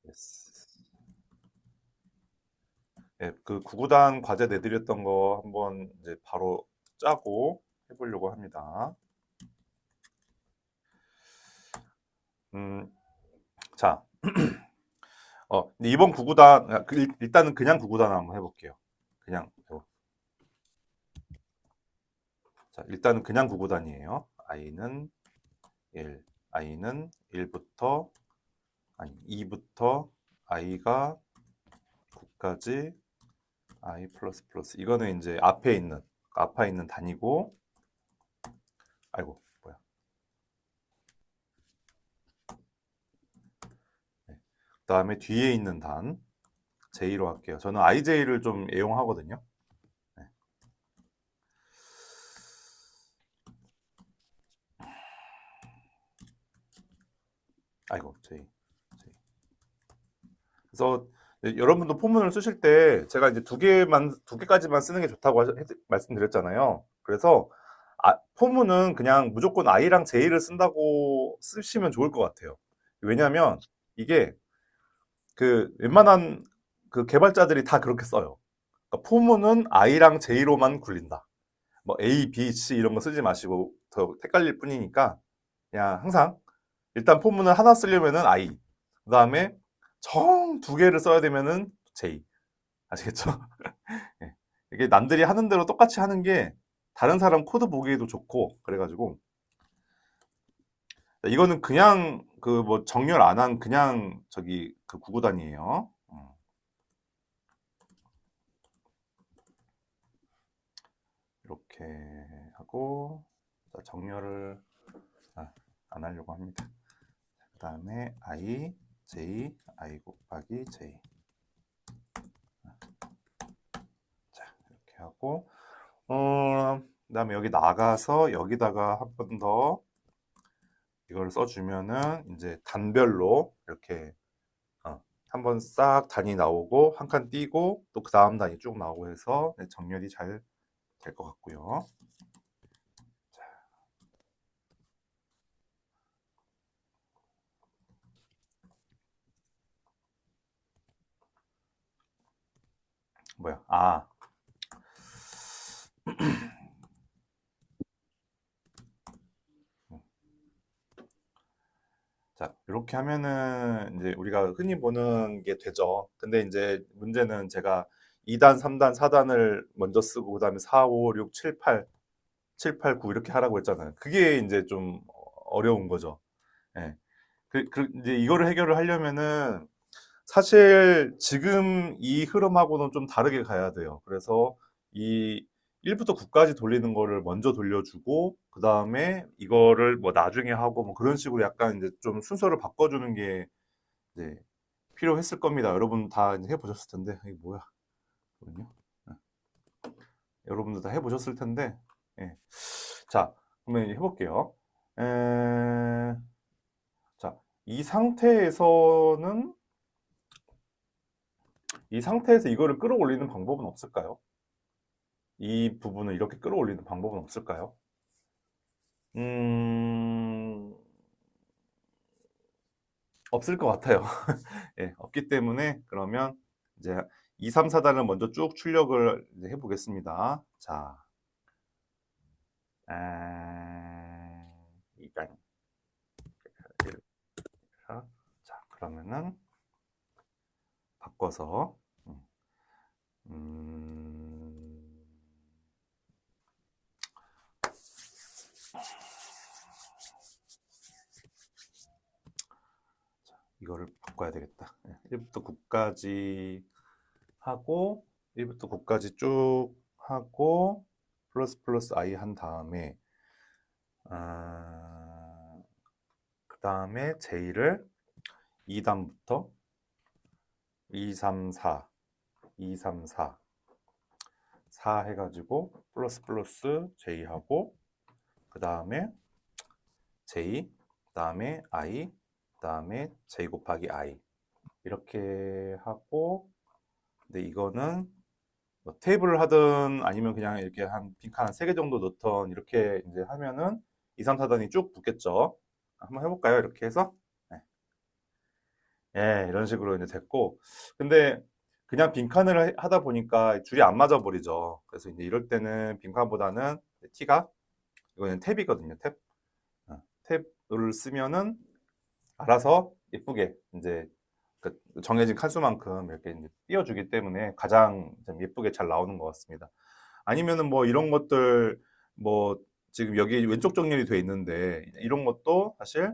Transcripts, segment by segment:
yes. 네, 그 구구단 과제 내드렸던 거 한번 이제 바로 짜고 해보려고 합니다. 자, 근데 이번 구구단 일단은 그냥 구구단 한번 해볼게요. 그냥 자, 일단은 그냥 구구단이에요. i는 1, i는 1부터 아니 2부터 i가 9까지 i 플러스 플러스 이거는 이제 앞에 있는 단위고 아이고 뭐야 네. 그 다음에 뒤에 있는 단 j로 할게요. 저는 ij를 좀 애용하거든요. 네. 아이고 j 그래서 여러분도 포문을 쓰실 때 제가 이제 두 개까지만 쓰는 게 좋다고 말씀드렸잖아요. 그래서 포문은 그냥 무조건 i랑 j를 쓴다고 쓰시면 좋을 것 같아요. 왜냐하면 이게 그 웬만한 그 개발자들이 다 그렇게 써요. 그러니까 포문은 i랑 j로만 굴린다. 뭐 a, b, c 이런 거 쓰지 마시고 더 헷갈릴 뿐이니까 그냥 항상 일단 포문을 하나 쓰려면은 i 그 다음에 정 두 개를 써야 되면은 j 아시겠죠? 예. 이게 남들이 하는 대로 똑같이 하는 게 다른 사람 코드 보기에도 좋고 그래가지고 이거는 그냥 그 뭐 정렬 안 한 그냥 저기 그 구구단이에요. 이렇게 하고 정렬을 안 하려고 합니다. 그 다음에 i, j, i 곱하기 j 자 이렇게 하고 그 다음에 여기 나가서 여기다가 한 번 더 이걸 써주면은 이제 단별로 이렇게 한번 싹 단위 나오고 한 칸 띄고 또 그 다음 단위 쭉 나오고 해서 정렬이 잘 될 것 같고요. 뭐야? 자, 이렇게 하면은 이제 우리가 흔히 보는 게 되죠. 근데 이제 문제는 제가 2단, 3단, 4단을 먼저 쓰고 그다음에 4, 5, 6, 7, 8, 7, 8, 9 이렇게 하라고 했잖아요. 그게 이제 좀 어려운 거죠. 예. 이제 이거를 해결을 하려면은 사실 지금 이 흐름하고는 좀 다르게 가야 돼요. 그래서 이 1부터 9까지 돌리는 거를 먼저 돌려주고 그 다음에 이거를 뭐 나중에 하고 뭐 그런 식으로 약간 이제 좀 순서를 바꿔주는 게 이제 필요했을 겁니다. 여러분 다 이제 해보셨을 텐데 이게 뭐야? 잠깐만요. 여러분들 다 해보셨을 텐데 예. 자 그러면 이제 해볼게요. 에... 자, 이 상태에서 이거를 끌어올리는 방법은 없을까요? 이 부분을 이렇게 끌어올리는 방법은 없을까요? 음, 없을 것 같아요. 예, 없기 때문에 그러면 이제 2, 3, 4단을 먼저 쭉 출력을 이제 해보겠습니다. 자, 2단. 자, 그러면은 바꿔서 음, 이거를 바꿔야 되겠다. 1부터 9까지 하고 1부터 9까지 쭉 하고 플러스 플러스 i 한 다음에 그 다음에 j를 2단부터 2, 3, 4, 2, 3, 4, 4 해가지고 플러스 플러스 j하고 그 다음에 j, 그 다음에 i, 그 다음에 j 곱하기 i 이렇게 하고 근데 이거는 뭐 테이블을 하든 아니면 그냥 이렇게 한 빈칸 한 3개 정도 넣던 이렇게 이제 하면은 2, 3, 4단이 쭉 붙겠죠. 한번 해볼까요? 이렇게 해서 네. 예, 이런 식으로 이제 됐고, 근데 그냥 빈칸을 하다 보니까 줄이 안 맞아 버리죠. 그래서 이제 이럴 때는 빈칸보다는 T가, 이거는 탭이거든요. 탭. 탭을 쓰면은 알아서 예쁘게 이제 그 정해진 칸수만큼 이렇게 이제 띄워주기 때문에 가장 좀 예쁘게 잘 나오는 것 같습니다. 아니면은 뭐 이런 것들, 뭐 지금 여기 왼쪽 정렬이 돼 있는데 이런 것도 사실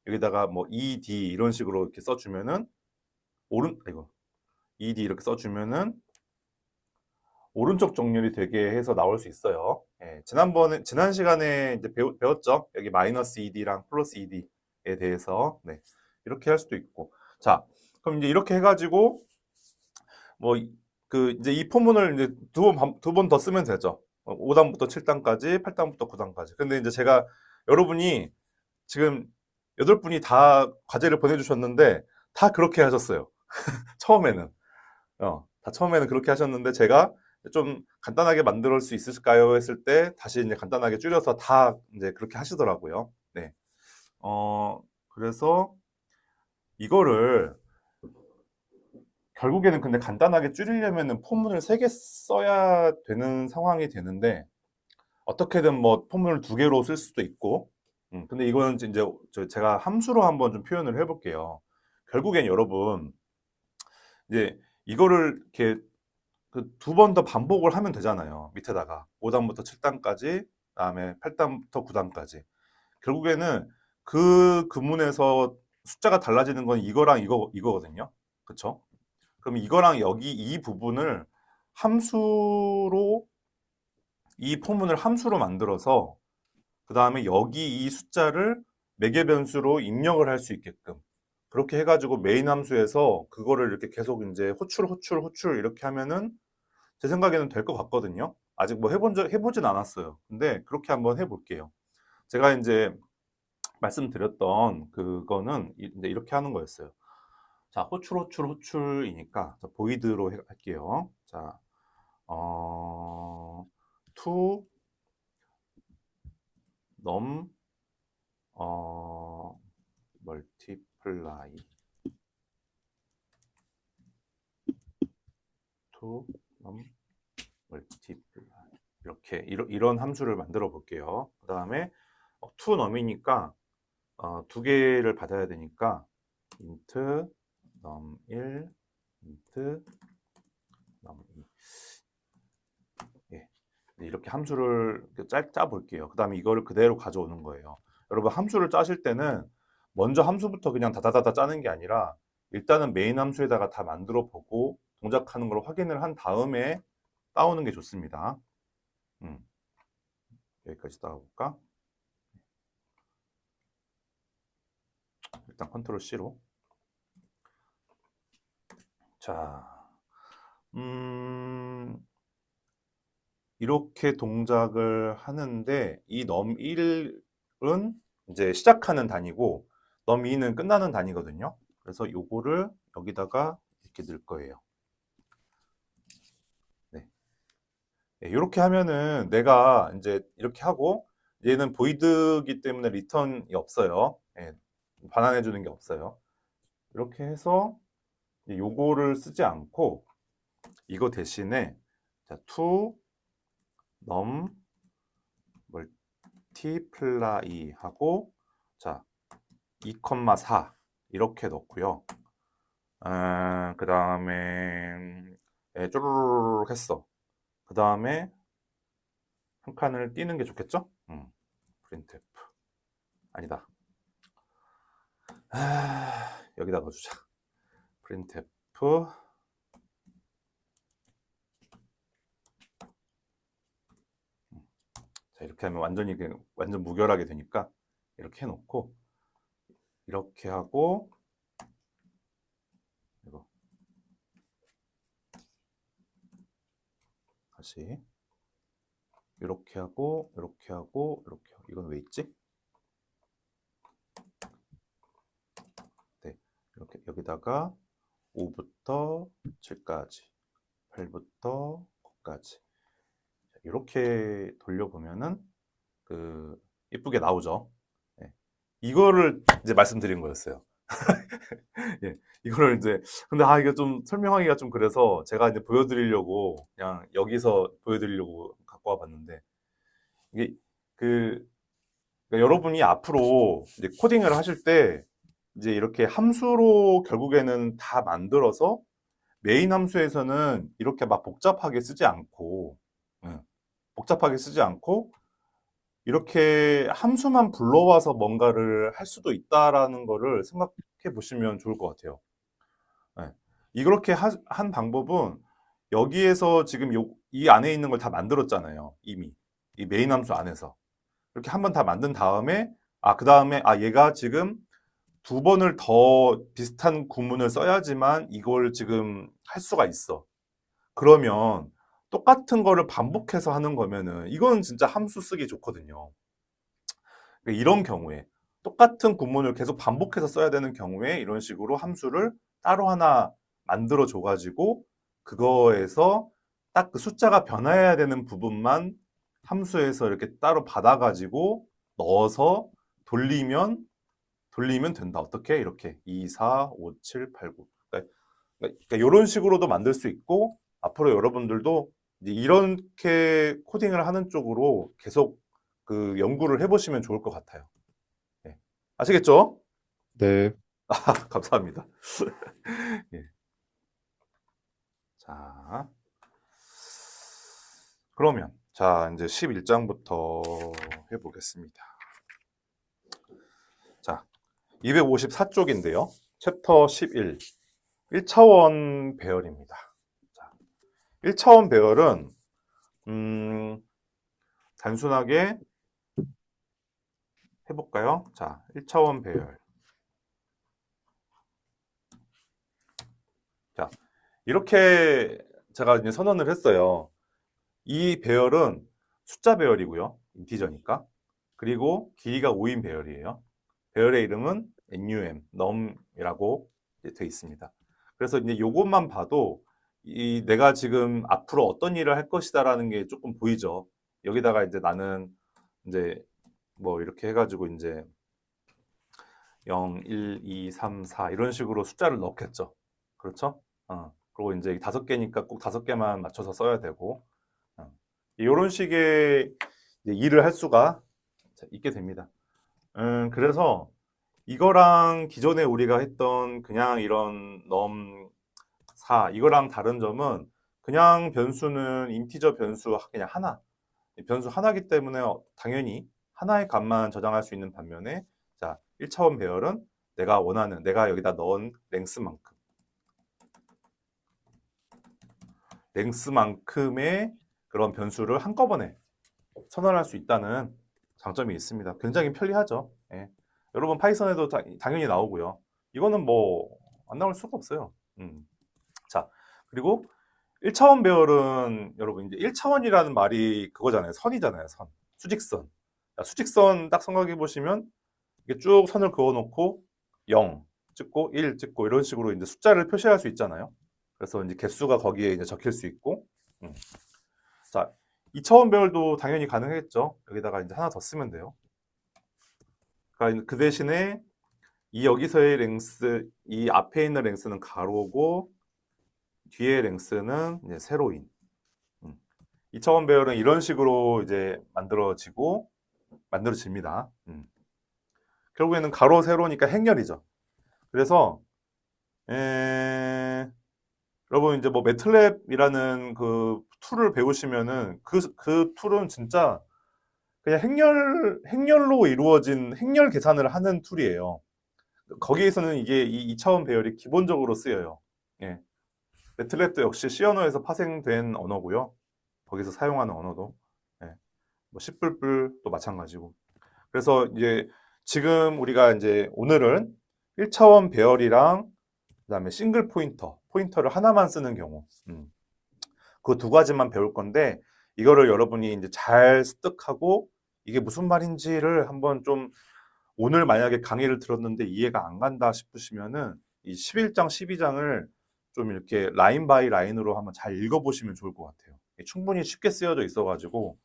여기다가 뭐 ED 이런 식으로 이렇게 써주면은 이거 ED 이렇게 써주면은 오른쪽 정렬이 되게 해서 나올 수 있어요. 예, 지난 시간에 이제 배웠죠. 여기 마이너스 ED랑 플러스 ED에 대해서. 네, 이렇게 할 수도 있고. 자, 그럼 이제 이렇게 해가지고 뭐 그 이제 이 포문을 이제 두 번 더 쓰면 되죠. 5단부터 7단까지, 8단부터 9단까지. 근데 이제 제가 여러분이 지금 8분이 다 과제를 보내주셨는데 다 그렇게 하셨어요. 처음에는. 다 처음에는 그렇게 하셨는데 제가 좀 간단하게 만들 수 있을까요? 했을 때 다시 이제 간단하게 줄여서 다 이제 그렇게 하시더라고요. 네. 그래서 이거를 결국에는 근데 간단하게 줄이려면은 포문을 3개 써야 되는 상황이 되는데 어떻게든 뭐 포문을 2개로 쓸 수도 있고 근데 이거는 이제 제가 함수로 한번 좀 표현을 해볼게요. 결국엔 여러분 이제 이거를 이렇게 그 2번 더 반복을 하면 되잖아요. 밑에다가 5단부터 7단까지, 그다음에 8단부터 9단까지. 결국에는 그 구문에서 숫자가 달라지는 건 이거랑 이거거든요. 그쵸? 그럼 이거랑 여기 이 부분을 함수로, 이 포문을 함수로 만들어서 그 다음에 여기 이 숫자를 매개 변수로 입력을 할 수 있게끔 그렇게 해가지고 메인 함수에서 그거를 이렇게 계속 이제 호출 이렇게 하면은 제 생각에는 될 것 같거든요. 아직 뭐 해보진 않았어요. 근데 그렇게 한번 해볼게요. 제가 이제 말씀드렸던 그거는 이제 이렇게 하는 거였어요. 자, 호출이니까 보이드로 할게요. 자, to num multiply to num multiply 이렇게 이런 함수를 만들어 볼게요. 그 다음에 to num이니까 2개를 받아야 되니까 int num 1 int num 2 예. 이렇게 함수를 짜 볼게요. 그 다음에 이거를 그대로 가져오는 거예요. 여러분 함수를 짜실 때는 먼저 함수부터 그냥 다다다다 짜는 게 아니라 일단은 메인 함수에다가 다 만들어 보고 동작하는 걸 확인을 한 다음에 따오는 게 좋습니다. 여기까지 따볼까? 일단 컨트롤 C로. 자, 이렇게 동작을 하는데 이 num1은 이제 시작하는 단위고 num2는 끝나는 단위거든요. 그래서 요거를 여기다가 이렇게 넣을 거예요. 네. 네, 이렇게 하면은 내가 이제 이렇게 하고 얘는 보이드기 때문에 리턴이 없어요. 네, 반환해 주는 게 없어요. 이렇게 해서 요거를 쓰지 않고 이거 대신에 자, to num multiply 하고 자 2,4 이렇게 넣고요. 그 다음에 쪼르륵 했어. 그 다음에 한 칸을 띄는 게 좋겠죠? 프린트F 아니다. 여기다 넣어주자. 프린트F 자 이렇게 하면 완전 무결하게 되니까 이렇게 해놓고 이렇게 하고 이거 다시 이렇게 하고 이렇게 하고 이렇게 하고 이건 왜 있지? 네 이렇게 여기다가 5부터 7까지 8부터 9까지 이렇게 돌려보면은 그 예쁘게 나오죠. 네. 이거를 이제 말씀드린 거였어요. 예, 이거를 이제 근데 이게 좀 설명하기가 좀 그래서 제가 이제 보여드리려고 그냥 여기서 보여드리려고 갖고 와봤는데 이게 그 그러니까 여러분이 앞으로 이제 코딩을 하실 때 이제 이렇게 함수로 결국에는 다 만들어서 메인 함수에서는 이렇게 막 복잡하게 쓰지 않고 예, 복잡하게 쓰지 않고 이렇게 함수만 불러와서 뭔가를 할 수도 있다라는 거를 생각해 보시면 좋을 것 같아요. 예. 이렇게 한 방법은 여기에서 지금 이 안에 있는 걸 다 만들었잖아요. 이미. 이 메인 함수 안에서. 이렇게 한번 다 만든 다음에, 그 다음에, 얘가 지금 두 번을 더 비슷한 구문을 써야지만 이걸 지금 할 수가 있어. 그러면 똑같은 거를 반복해서 하는 거면은 이거는 진짜 함수 쓰기 좋거든요. 그러니까 이런 경우에 똑같은 구문을 계속 반복해서 써야 되는 경우에 이런 식으로 함수를 따로 하나 만들어 줘가지고 그거에서 딱 그 숫자가 변화해야 되는 부분만 함수에서 이렇게 따로 받아가지고 넣어서 돌리면 된다. 어떻게? 이렇게 2, 4, 5, 7, 8, 9. 그러니까 이런 식으로도 만들 수 있고 앞으로 여러분들도 이제 이렇게 코딩을 하는 쪽으로 계속 그 연구를 해보시면 좋을 것 같아요. 예. 아시겠죠? 네. 감사합니다. 예. 자, 그러면 자 이제 11장부터 해보겠습니다. 자, 254쪽인데요. 챕터 11, 1차원 배열입니다. 자, 1차원 배열은 단순하게 해볼까요? 자, 1차원 배열. 자, 이렇게 제가 이제 선언을 했어요. 이 배열은 숫자 배열이고요. 인티저니까. 그리고 길이가 5인 배열이에요. 배열의 이름은 num이라고 되어 있습니다. 그래서 이제 이것만 봐도 내가 지금 앞으로 어떤 일을 할 것이다라는 게 조금 보이죠. 여기다가 이제 나는 이제 뭐 이렇게 해가지고 이제 0, 1, 2, 3, 4 이런 식으로 숫자를 넣겠죠. 그렇죠? 그리고 이제 5개니까 꼭 5개만 맞춰서 써야 되고 이런 식의 일을 할 수가 있게 됩니다. 그래서 이거랑 기존에 우리가 했던 그냥 이런 넘 4, 이거랑 다른 점은 그냥 변수는 인티저 변수 그냥 하나, 변수 하나이기 때문에 당연히 하나의 값만 저장할 수 있는 반면에 자, 1차원 배열은 내가 여기다 넣은 랭스만큼의 그런 변수를 한꺼번에 선언할 수 있다는 장점이 있습니다. 굉장히 편리하죠. 예. 여러분 파이썬에도 당연히 나오고요. 이거는 뭐 안 나올 수가 없어요. 자, 그리고 1차원 배열은 여러분 이제 1차원이라는 말이 그거잖아요. 선이잖아요. 선. 수직선. 자, 수직선 딱 생각해 보시면 이게 쭉 선을 그어 놓고 0 찍고 1 찍고 이런 식으로 이제 숫자를 표시할 수 있잖아요. 그래서 이제 개수가 거기에 이제 적힐 수 있고. 자, 2차원 배열도 당연히 가능했죠. 여기다가 이제 하나 더 쓰면 돼요. 그러니까 그 대신에 이 여기서의 랭스, 이 앞에 있는 랭스는 가로고 뒤에 랭스는 이제 세로인. 2차원 배열은 이런 식으로 이제 만들어집니다. 결국에는 가로 세로니까 행렬이죠. 그래서 여러분 이제 뭐 매틀랩이라는 그 툴을 배우시면은 그 툴은 진짜 그냥 행렬로 이루어진 행렬 계산을 하는 툴이에요. 거기에서는 이게 이 2차원 배열이 기본적으로 쓰여요. 예. 매틀랩도 역시 C 언어에서 파생된 언어고요. 거기서 사용하는 언어도 예. 뭐 C++ 도 마찬가지고. 그래서 이제 지금 우리가 이제 오늘은 1차원 배열이랑 그다음에 싱글 포인터를 하나만 쓰는 경우. 그 두 가지만 배울 건데 이거를 여러분이 이제 잘 습득하고 이게 무슨 말인지를 한번 좀 오늘 만약에 강의를 들었는데 이해가 안 간다 싶으시면은 이 11장, 12장을 좀 이렇게 라인 바이 라인으로 한번 잘 읽어보시면 좋을 것 같아요. 충분히 쉽게 쓰여져 있어가지고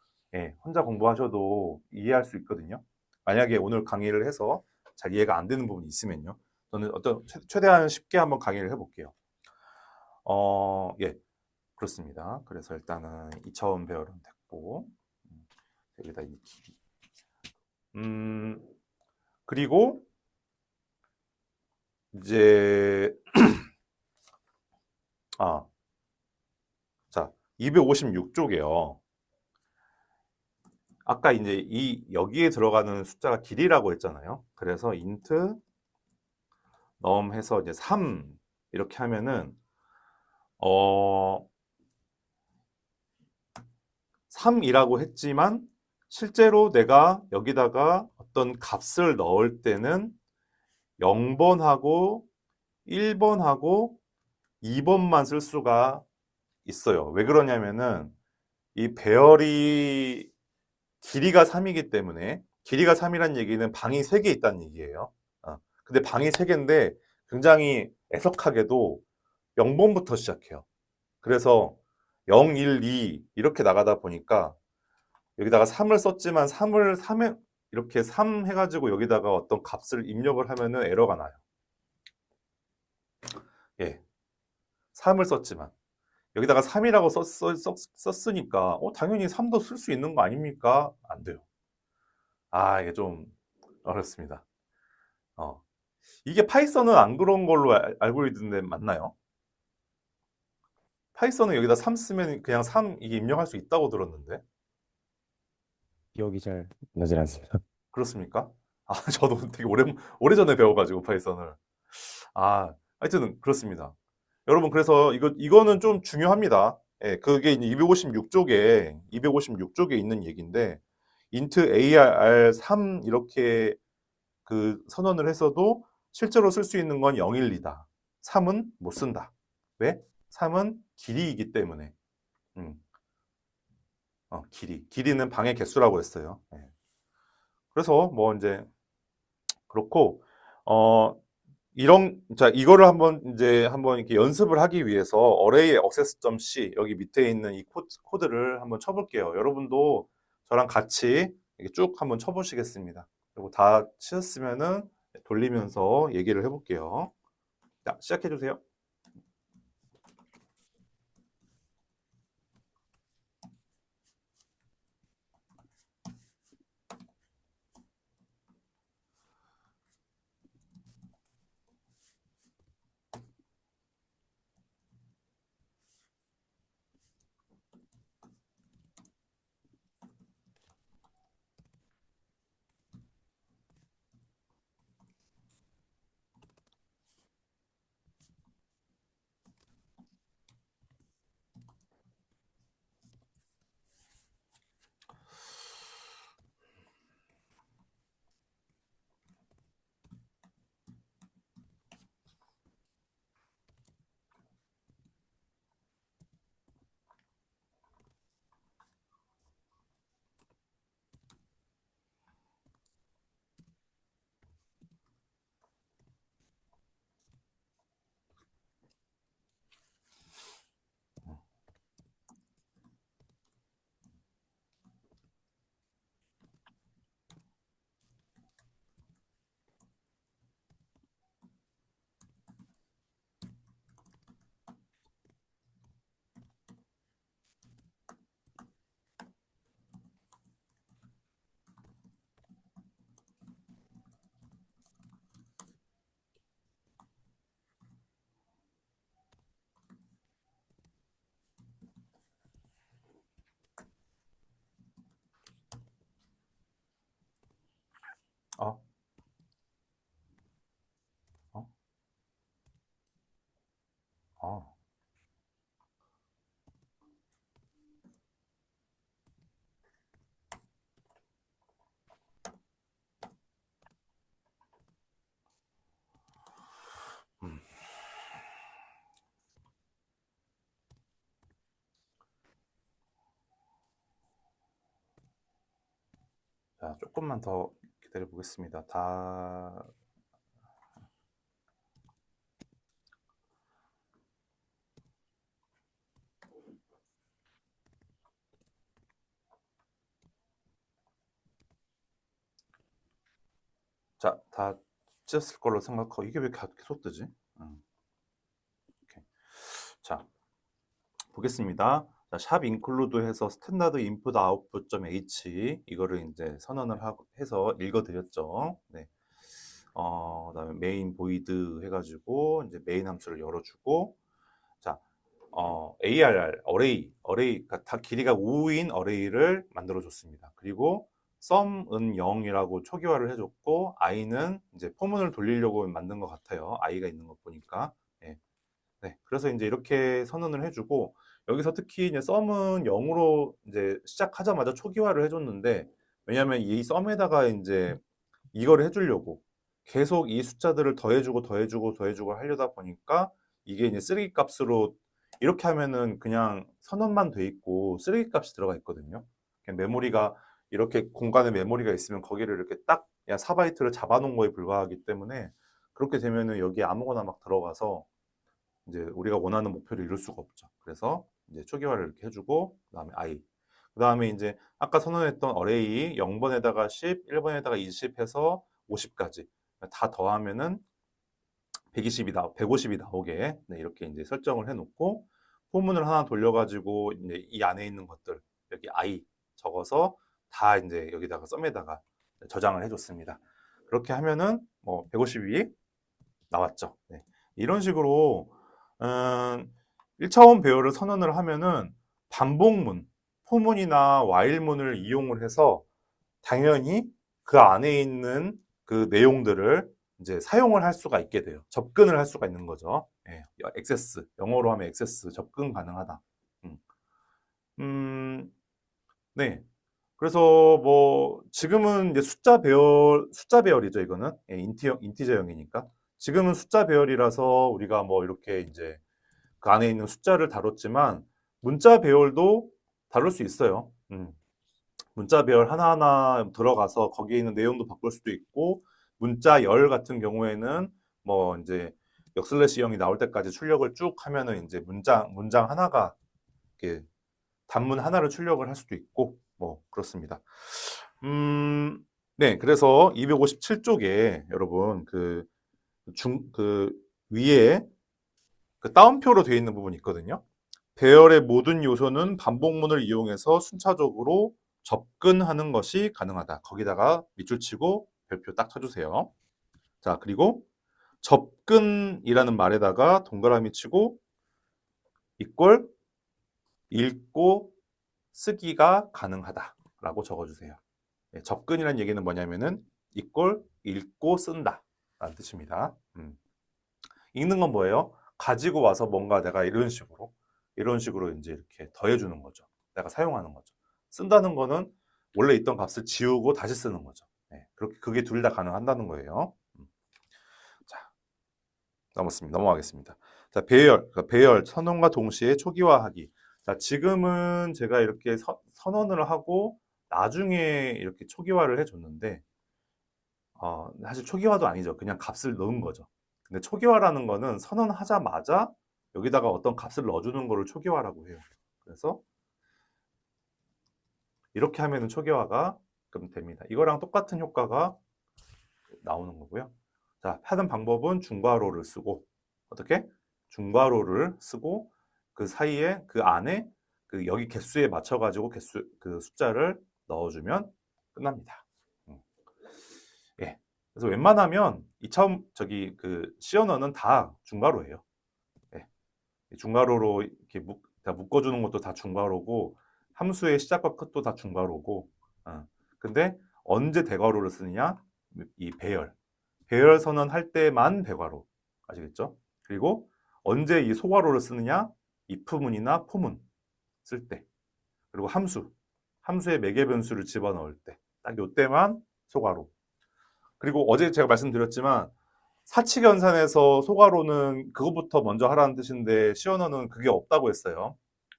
혼자 공부하셔도 이해할 수 있거든요. 만약에 오늘 강의를 해서 잘 이해가 안 되는 부분이 있으면요. 저는 어떤 최대한 쉽게 한번 강의를 해볼게요. 예, 그렇습니다. 그래서 일단은 2차원 배열은 됐고, 여기다 이 길이. 그리고 이제 아, 자, 256쪽에요. 아까 이제 이 여기에 들어가는 숫자가 길이라고 했잖아요. 그래서 int num 해서 이제 3 이렇게 하면은 어 3이라고 했지만 실제로 내가 여기다가 어떤 값을 넣을 때는 0번하고 1번하고 2번만 쓸 수가 있어요. 왜 그러냐면은 이 배열이 길이가 3이기 때문에 길이가 3이란 얘기는 방이 3개 있다는 얘기예요. 근데 방이 3개인데 굉장히 애석하게도 0번부터 시작해요. 그래서 0, 1, 2 이렇게 나가다 보니까 여기다가 3을 썼지만 3에 이렇게 3 해가지고 여기다가 어떤 값을 입력을 하면은 에러가 나요. 예, 3을 썼지만 여기다가 3이라고 썼으니까 당연히 3도 쓸 수 있는 거 아닙니까? 안 돼요. 이게 좀 어렵습니다. 어. 이게 파이썬은 안 그런 걸로 알고 있는데 맞나요? 파이썬은 여기다 3 쓰면 그냥 3 이게 입력할 수 있다고 들었는데 기억이 잘 나질 않습니다. 그렇습니까? 저도 되게 오래전에 배워가지고 파이썬을 하여튼 그렇습니다. 여러분 그래서 이거는 좀 중요합니다. 예, 그게 이제 256쪽에 있는 얘기인데 int ARR 3 이렇게 그 선언을 했어도 실제로 쓸 수 있는 건 0, 1, 2다. 3은 못 쓴다. 왜? 3은 길이이기 때문에. 음, 길이는 방의 개수라고 했어요. 예. 그래서 뭐 이제 그렇고 어 자 이거를 한번 이렇게 연습을 하기 위해서 array access.c 여기 밑에 있는 이 코드를 한번 쳐볼게요. 여러분도 저랑 같이 이렇게 쭉 한번 쳐보시겠습니다. 그리고 다 치셨으면은 돌리면서 얘기를 해볼게요. 자, 시작해 주세요. 어, 어, 어. 음. 자, 조금만 더 기다려 보겠습니다. 자, 다 찢었을 걸로 생각하고 이게 왜 계속 뜨지? 이렇게. 자, 보겠습니다. 자, 샵 인클루드 해서 스탠다드 인풋 아웃풋.h 이거를 이제 선언을 해서 읽어드렸죠. 네. 그다음에 메인 보이드 해가지고 이제 메인 함수를 열어주고, 자, ARR 어레이 다 길이가 5인 어레이를 만들어줬습니다. 그리고 sum은 0이라고 초기화를 해줬고, i는 이제 포문을 돌리려고 만든 것 같아요. i가 있는 거 보니까. 예. 네, 그래서 이제 이렇게 선언을 해주고, 여기서 특히 이제 sum은 0으로 이제 시작하자마자 초기화를 해줬는데, 왜냐하면 이 sum에다가 이제 이거를 해주려고 계속 이 숫자들을 더해주고 하려다 보니까 이게 이제 쓰레기 값으로 이렇게 하면은 그냥 선언만 돼 있고 쓰레기 값이 들어가 있거든요. 그냥 메모리가 이렇게 공간에 메모리가 있으면 거기를 이렇게 딱 4바이트를 잡아놓은 거에 불과하기 때문에 그렇게 되면은 여기에 아무거나 막 들어가서 이제 우리가 원하는 목표를 이룰 수가 없죠. 그래서 이제 초기화를 이렇게 해주고 그다음에 i 그다음에 이제 아까 선언했던 어레이 0번에다가 10, 1번에다가 20 해서 50까지 다 더하면은 150이 나오게 네, 이렇게 이제 설정을 해놓고 포문을 하나 돌려가지고 이제 이 안에 있는 것들 여기 i 적어서 다 이제 여기다가 썸에다가 저장을 해줬습니다. 그렇게 하면은 뭐 150이 나왔죠. 네. 이런 식으로 1차원 배열을 선언을 하면은 반복문, 포문이나 while문을 이용을 해서 당연히 그 안에 있는 그 내용들을 이제 사용을 할 수가 있게 돼요. 접근을 할 수가 있는 거죠. 예, 액세스, 영어로 하면 액세스, 접근 가능하다. 음, 네. 그래서 뭐 지금은 이제 숫자 배열이죠, 이거는. 예, 인티저형이니까. 지금은 숫자 배열이라서 우리가 뭐 이렇게 이제 그 안에 있는 숫자를 다뤘지만 문자 배열도 다룰 수 있어요. 문자 배열 하나하나 들어가서 거기에 있는 내용도 바꿀 수도 있고 문자 열 같은 경우에는 뭐 이제 역슬래시형이 나올 때까지 출력을 쭉 하면은 이제 문장 하나가 이렇게 단문 하나를 출력을 할 수도 있고 뭐 그렇습니다. 네, 그래서 257쪽에 여러분 그 위에 그 따옴표로 되어 있는 부분이 있거든요. 배열의 모든 요소는 반복문을 이용해서 순차적으로 접근하는 것이 가능하다. 거기다가 밑줄 치고 별표 딱 쳐주세요. 자, 그리고 접근이라는 말에다가 동그라미 치고 이꼴 읽고 쓰기가 가능하다라고 적어주세요. 네, 접근이라는 얘기는 뭐냐면은 이꼴 읽고 쓴다 라는 뜻입니다. 읽는 건 뭐예요? 가지고 와서 뭔가 내가 이런 식으로 이제 이렇게 더해주는 거죠. 내가 사용하는 거죠. 쓴다는 거는 원래 있던 값을 지우고 다시 쓰는 거죠. 네, 그렇게 그게 둘 다 가능한다는 거예요. 자, 넘어가겠습니다. 자, 배열 선언과 동시에 초기화하기. 자, 지금은 제가 이렇게 선언을 하고 나중에 이렇게 초기화를 해줬는데 사실 초기화도 아니죠. 그냥 값을 넣은 거죠. 근데 초기화라는 거는 선언하자마자 여기다가 어떤 값을 넣어주는 거를 초기화라고 해요. 그래서 이렇게 하면은 초기화가 그럼 됩니다. 이거랑 똑같은 효과가 나오는 거고요. 자, 하는 방법은 중괄호를 쓰고 어떻게? 중괄호를 쓰고 그 사이에 그 안에 그 여기 개수에 맞춰 가지고 그 숫자를 넣어주면 끝납니다. 예. 그래서 웬만하면 그 시언어는 다 중괄호예요. 예. 중괄호로 이렇게 다 묶어주는 것도 다 중괄호고 함수의 시작과 끝도 다 중괄호고. 근데 언제 대괄호를 쓰느냐? 이 배열 선언할 때만 대괄호. 아시겠죠? 그리고 언제 이 소괄호를 쓰느냐? if문이나 포문 쓸 때. 그리고 함수의 매개 변수를 집어넣을 때. 딱 요때만 소괄호. 그리고 어제 제가 말씀드렸지만 사칙연산에서 소괄호는 그것부터 먼저 하라는 뜻인데 시언어는 그게 없다고 했어요.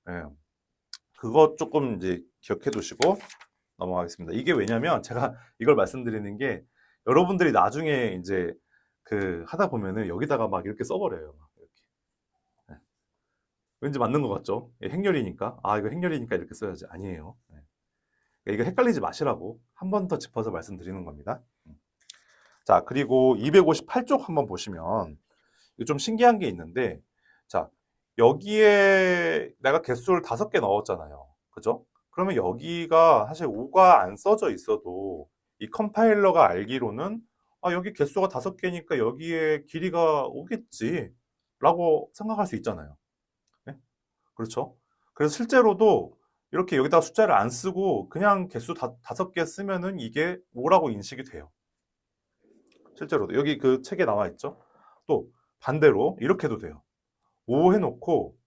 예. 그거 조금 이제 기억해 두시고 넘어가겠습니다. 이게 왜냐면 제가 이걸 말씀드리는 게 여러분들이 나중에 이제 그 하다 보면은 여기다가 막 이렇게 써버려요. 막 이렇게. 예. 왠지 맞는 것 같죠? 예, 행렬이니까. 아, 이거 행렬이니까 이렇게 써야지. 아니에요. 예. 그러니까 이거 헷갈리지 마시라고 한 번 더 짚어서 말씀드리는 겁니다. 자, 그리고 258쪽 한번 보시면 이거 좀 신기한 게 있는데, 자, 여기에 내가 개수를 5개 넣었잖아요. 그죠? 그러면 여기가 사실 5가 안 써져 있어도 이 컴파일러가 알기로는 아, 여기 개수가 5개니까 여기에 길이가 5겠지 라고 생각할 수 있잖아요. 네? 그렇죠? 그래서 실제로도 이렇게 여기다가 숫자를 안 쓰고 그냥 개수 5개 쓰면은 이게 5라고 인식이 돼요. 실제로도 여기 그 책에 나와 있죠. 또 반대로 이렇게도 돼요. 5 해놓고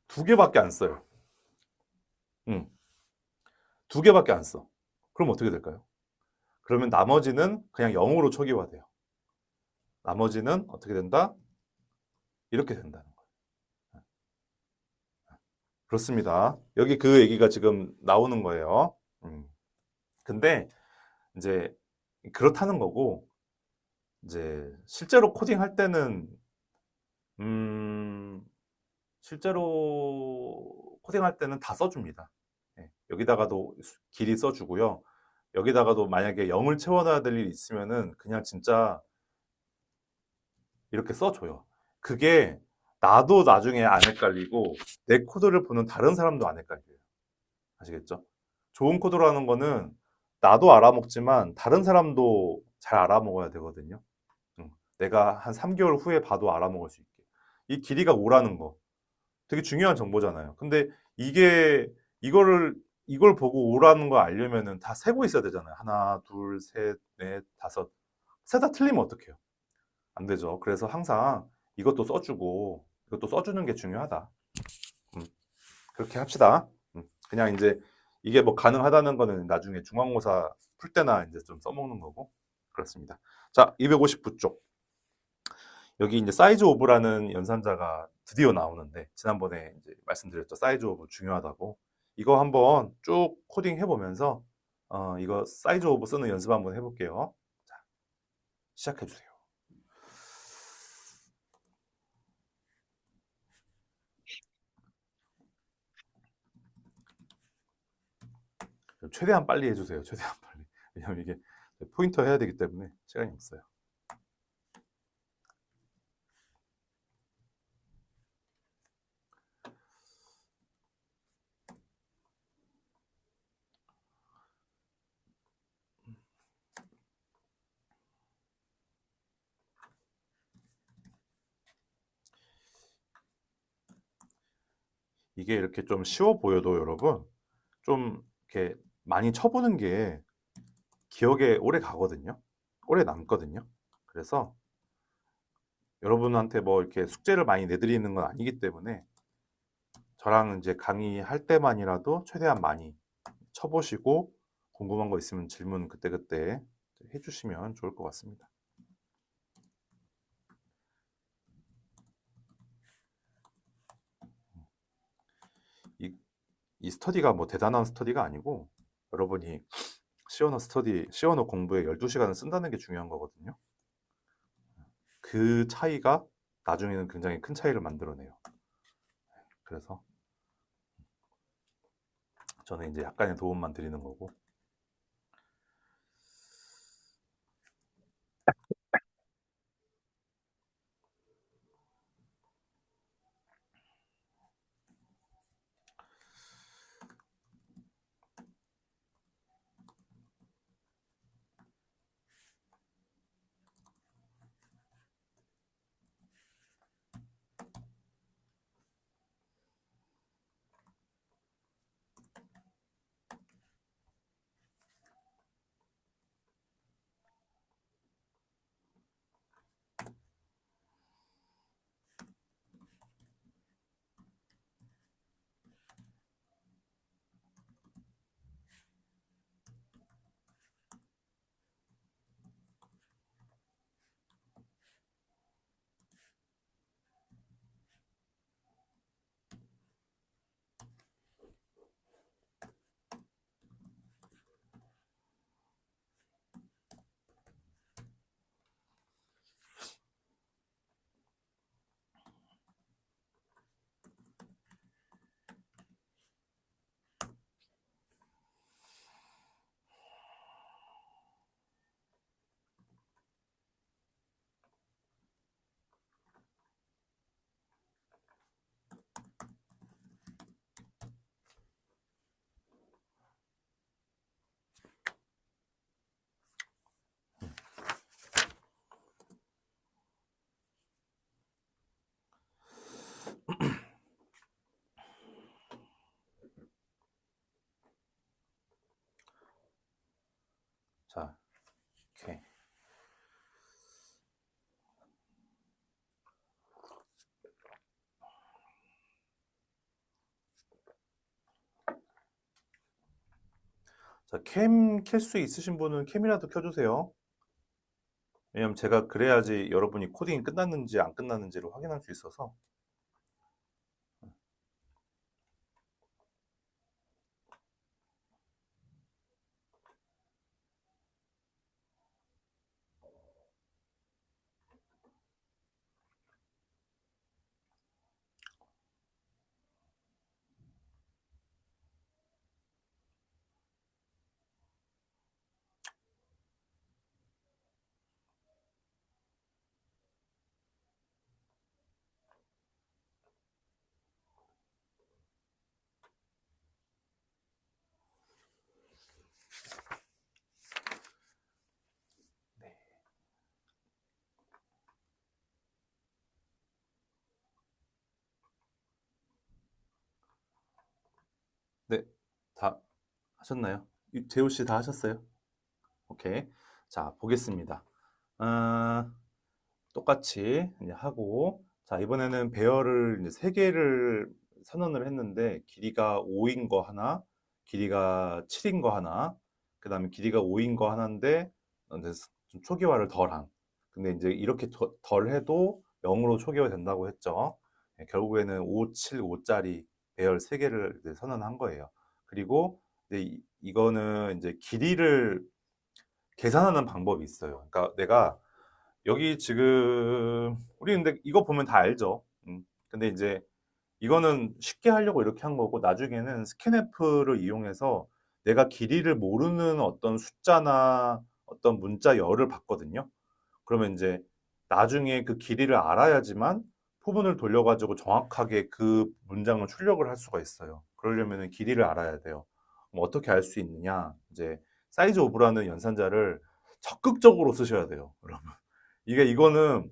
2개밖에 안 써요. 음, 2개밖에 안 써. 그럼 어떻게 될까요? 그러면 나머지는 그냥 0으로 초기화돼요. 나머지는 어떻게 된다? 이렇게 된다는 거예요. 그렇습니다. 여기 그 얘기가 지금 나오는 거예요. 근데 이제 그렇다는 거고, 이제 실제로 코딩할 때는 음, 실제로 코딩할 때는 다 써줍니다. 예, 여기다가도 길이 써주고요. 여기다가도 만약에 0을 채워넣어야 될 일이 있으면은 그냥 진짜 이렇게 써줘요. 그게 나도 나중에 안 헷갈리고 내 코드를 보는 다른 사람도 안 헷갈려요. 아시겠죠? 좋은 코드라는 거는 나도 알아먹지만 다른 사람도 잘 알아먹어야 되거든요. 내가 한 3개월 후에 봐도 알아먹을 수 있게. 이 길이가 5라는 거 되게 중요한 정보잖아요. 근데 이게 이거를 이걸 보고 5라는 거 알려면은 다 세고 있어야 되잖아요. 하나, 둘, 셋, 넷, 다섯. 세 다 틀리면 어떡해요? 안 되죠. 그래서 항상 이것도 써주고 이것도 써주는 게 중요하다. 음, 그렇게 합시다. 그냥 이제 이게 뭐 가능하다는 거는 나중에 중간고사 풀 때나 이제 좀 써먹는 거고 그렇습니다. 자, 259쪽. 여기 이제 사이즈 오브라는 연산자가 드디어 나오는데 지난번에 이제 말씀드렸죠. 사이즈 오브 중요하다고. 이거 한번 쭉 코딩 해보면서 이거 사이즈 오브 쓰는 연습 한번 해볼게요. 자, 시작해 주세요. 최대한 빨리 해주세요. 최대한 빨리. 왜냐면 이게 포인터 해야 되기 때문에 시간이 없어요. 이게 이렇게 좀 쉬워 보여도 여러분 좀 이렇게 많이 쳐보는 게 기억에 오래 가거든요. 오래 남거든요. 그래서 여러분한테 뭐 이렇게 숙제를 많이 내드리는 건 아니기 때문에 저랑 이제 강의할 때만이라도 최대한 많이 쳐보시고 궁금한 거 있으면 질문 그때그때 해주시면 좋을 것 같습니다. 이, 이 스터디가 뭐 대단한 스터디가 아니고 여러분이 시어너 공부에 12시간을 쓴다는 게 중요한 거거든요. 그 차이가 나중에는 굉장히 큰 차이를 만들어내요. 그래서 저는 이제 약간의 도움만 드리는 거고. 자, 이렇게. 자, 캠 켤 수 있으신 분은 캠이라도 켜주세요. 왜냐면 제가 그래야지 여러분이 코딩이 끝났는지 안 끝났는지를 확인할 수 있어서. 네. 네, 다 하셨나요? 재호 씨 다 하셨어요? 오케이. 자, 보겠습니다. 아, 똑같이 이제 하고, 자, 이번에는 배열을 이제 세 개를 선언을 했는데, 길이가 5인 거 하나, 길이가 7인 거 하나, 그 다음에 길이가 5인 거 하나인데, 이제 좀 초기화를 덜한. 근데 이제 이렇게 덜 해도 0으로 초기화 된다고 했죠. 예, 결국에는 5, 7, 5짜리 배열 세 개를 이제 선언한 거예요. 그리고 이제 이거는 이제 길이를 계산하는 방법이 있어요. 그러니까 내가 여기 지금 우리 근데 이거 보면 다 알죠. 근데 이제 이거는 쉽게 하려고 이렇게 한 거고 나중에는 스캔F를 이용해서 내가 길이를 모르는 어떤 숫자나 어떤 문자열을 받거든요. 그러면 이제 나중에 그 길이를 알아야지만 포문을 돌려가지고 정확하게 그 문장을 출력을 할 수가 있어요. 그러려면 길이를 알아야 돼요. 그럼 어떻게 알 수 있느냐? 이제 사이즈 오브라는 연산자를 적극적으로 쓰셔야 돼요, 여러분. 이거는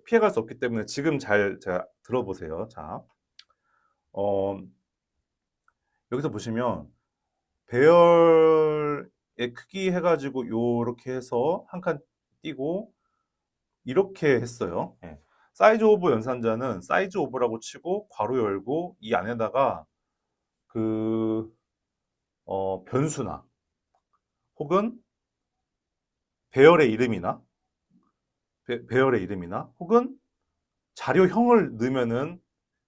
피해갈 수 없기 때문에 지금 잘 제가 들어보세요. 자, 어, 여기서 보시면 배열의 크기 해가지고 요렇게 해서 한 칸 띄고 이렇게 했어요. 예. 사이즈 오브 연산자는 사이즈 오브라고 치고 괄호 열고 이 안에다가 그 변수나 혹은 배열의 이름이나 배열의 이름이나 혹은 자료형을 넣으면은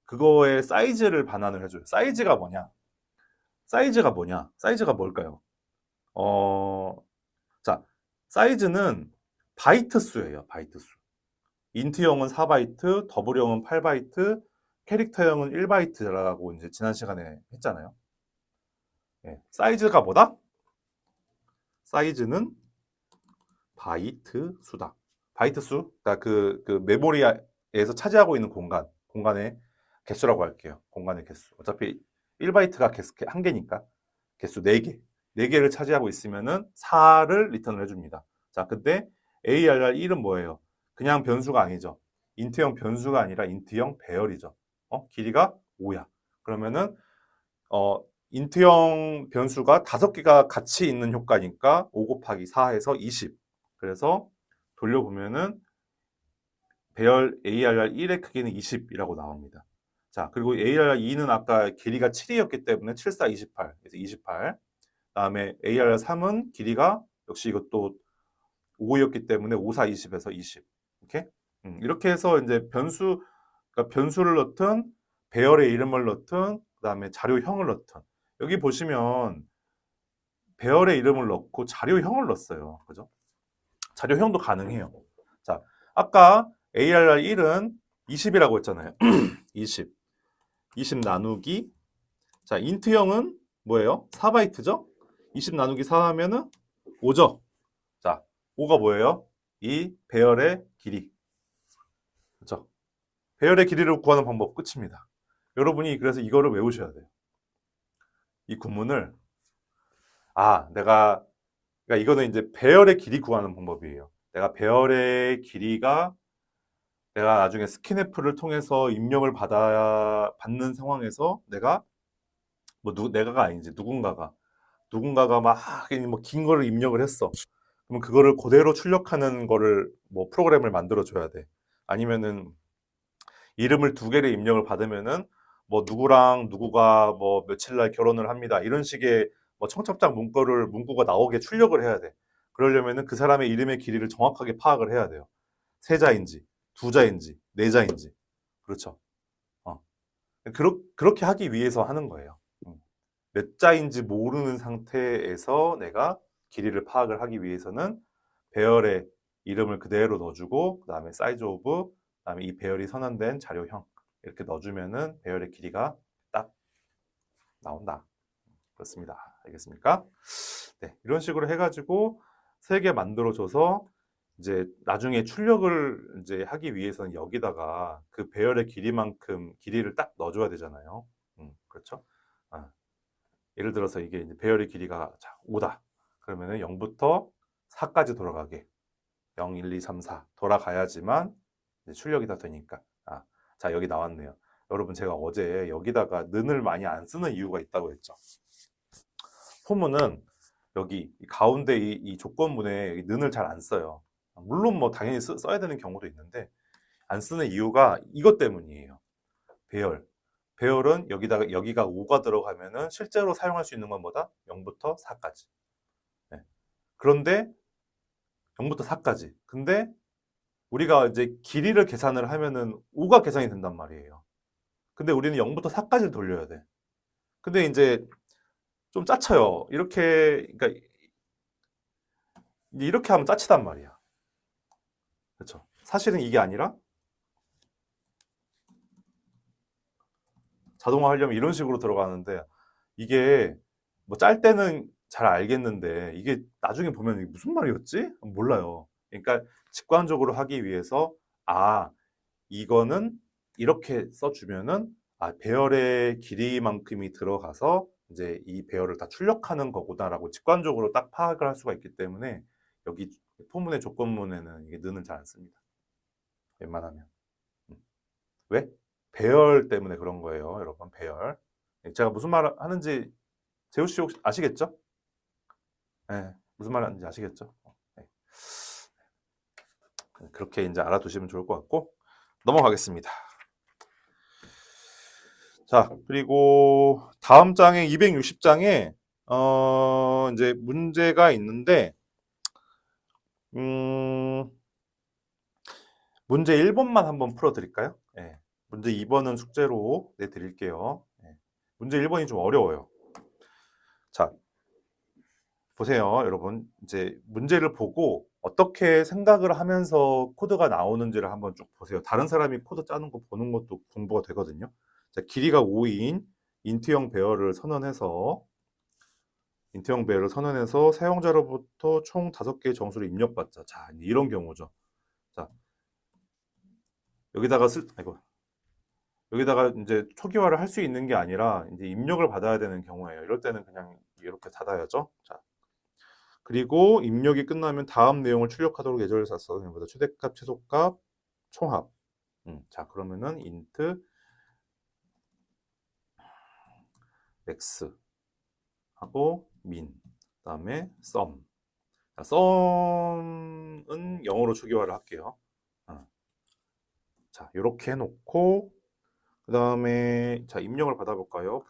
그거의 사이즈를 반환을 해줘요. 사이즈가 뭐냐? 사이즈가 뭐냐? 사이즈가 뭘까요? 어, 자, 사이즈는 바이트 수예요. 바이트 수. 인트형은 4바이트, 더블형은 8바이트, 캐릭터형은 1바이트라고 이제 지난 시간에 했잖아요. 예, 사이즈가 뭐다? 사이즈는 바이트 수다. 바이트 수, 그러니까 그 메모리에서 차지하고 있는 공간의 개수라고 할게요. 공간의 개수. 어차피 1바이트가 한 개니까 개수 4개. 4개를 차지하고 있으면은 4를 리턴을 해줍니다. 자, 근데 ARR1은 뭐예요? 그냥 변수가 아니죠. 인트형 변수가 아니라 인트형 배열이죠. 길이가 5야. 그러면은 인트형 변수가 5개가 같이 있는 효과니까 5 곱하기 4해서 20. 그래서 돌려보면은 배열 ARR1의 크기는 20이라고 나옵니다. 자, 그리고 ARR2는 아까 길이가 7이었기 때문에 7, 4, 28. 그래서 28. 다음에 AR3은 길이가 역시 이것도 5였기 때문에 5, 4, 20에서 20. 이렇게? 이렇게 해서 이제 그러니까 변수를 넣든 배열의 이름을 넣든 그다음에 자료형을 넣든 여기 보시면 배열의 이름을 넣고 자료형을 넣었어요. 그죠? 자료형도 가능해요. 자, 아까 ARR1은 20이라고 했잖아요. 20. 20 나누기. 자, 인트형은 뭐예요? 4바이트죠? 20 나누기 4 하면은 5죠? 자, 5가 뭐예요? 이 배열의 길이. 그렇죠? 배열의 길이를 구하는 방법 끝입니다. 여러분이 그래서 이거를 외우셔야 돼요. 이 구문을 그러니까 이거는 이제 배열의 길이 구하는 방법이에요. 내가 나중에 스캔F를 통해서 입력을 받는 상황에서 내가가 아니지 누군가가 막 뭐 긴 거를 입력을 했어. 그러면 그거를 그대로 출력하는 거를 뭐 프로그램을 만들어 줘야 돼. 아니면은 이름을 두 개를 입력을 받으면은 뭐 누구랑 누구가 뭐 며칠 날 결혼을 합니다. 이런 식의 뭐 청첩장 문구가 나오게 출력을 해야 돼. 그러려면은 그 사람의 이름의 길이를 정확하게 파악을 해야 돼요. 세 자인지, 두 자인지, 네 자인지. 그렇죠. 어. 그렇게 하기 위해서 하는 거예요. 몇 자인지 모르는 상태에서 내가 길이를 파악을 하기 위해서는 배열에 이름을 그대로 넣어주고 그 다음에 사이즈 오브 그 다음에 이 배열이 선언된 자료형 이렇게 넣어주면은 배열의 길이가 딱 나온다. 그렇습니다. 알겠습니까? 네, 이런 식으로 해가지고 3개 만들어줘서 이제 나중에 출력을 이제 하기 위해서는 여기다가 그 배열의 길이만큼 길이를 딱 넣어줘야 되잖아요. 그렇죠? 아, 예를 들어서 이게 이제 배열의 길이가 자, 5다. 그러면은 0부터 4까지 돌아가게. 0, 1, 2, 3, 4 돌아가야지만 이제 출력이 다 되니까. 아, 자, 여기 나왔네요. 여러분, 제가 어제 여기다가 는을 많이 안 쓰는 이유가 있다고 했죠. 포문은 여기 가운데 이 조건문에 는을 잘 안 써요. 물론 뭐 당연히 써야 되는 경우도 있는데 안 쓰는 이유가 이것 때문이에요. 배열. 배열은 여기가 5가 들어가면은 실제로 사용할 수 있는 건 뭐다? 0부터 4까지. 네. 그런데 0부터 4까지. 근데 우리가 이제 길이를 계산을 하면은 5가 계산이 된단 말이에요. 근데 우리는 0부터 4까지를 돌려야 돼. 근데 이제 좀 짜쳐요. 그러니까 이렇게 하면 짜치단 말이야. 그렇죠? 사실은 이게 아니라 자동화 하려면 이런 식으로 들어가는데 이게 뭐 짤 때는 잘 알겠는데 이게 나중에 보면 이게 무슨 말이었지? 몰라요. 그러니까 직관적으로 하기 위해서 아, 이거는 이렇게 써주면은 아, 배열의 길이만큼이 들어가서 이제 이 배열을 다 출력하는 거구나라고 직관적으로 딱 파악을 할 수가 있기 때문에 여기 포문의 조건문에는 이게 는을 잘 안 씁니다. 웬만하면. 왜? 배열 때문에 그런 거예요, 여러분. 배열. 제가 무슨 말 하는지 재우 씨 혹시 아시겠죠? 네, 무슨 말 하는지 아시겠죠? 네. 그렇게 이제 알아두시면 좋을 것 같고 넘어가겠습니다. 자, 그리고 다음 장에 260장에 이제 문제가 있는데 음, 문제 1번만 한번 풀어 드릴까요? 네. 문제 2번은 숙제로 내 드릴게요. 네. 문제 1번이 좀 어려워요. 자, 보세요, 여러분. 이제 문제를 보고 어떻게 생각을 하면서 코드가 나오는지를 한번 쭉 보세요. 다른 사람이 코드 짜는 거 보는 것도 공부가 되거든요. 자, 길이가 5인 인트형 배열을 선언해서 사용자로부터 총 5개의 정수를 입력받자. 자, 이런 경우죠. 자, 아이고, 여기다가 이제 초기화를 할 수 있는 게 아니라 이제 입력을 받아야 되는 경우예요. 이럴 때는 그냥 이렇게 닫아야죠. 자, 그리고 입력이 끝나면 다음 내용을 출력하도록 예절을 쌌어. 그보다 최대값, 최소값, 총합. 자, 그러면은 int x 하고 min, 그다음에 sum. 자, sum은 0으로 초기화를 할게요. 자, 이렇게 해놓고 그다음에 자, 입력을 받아볼까요?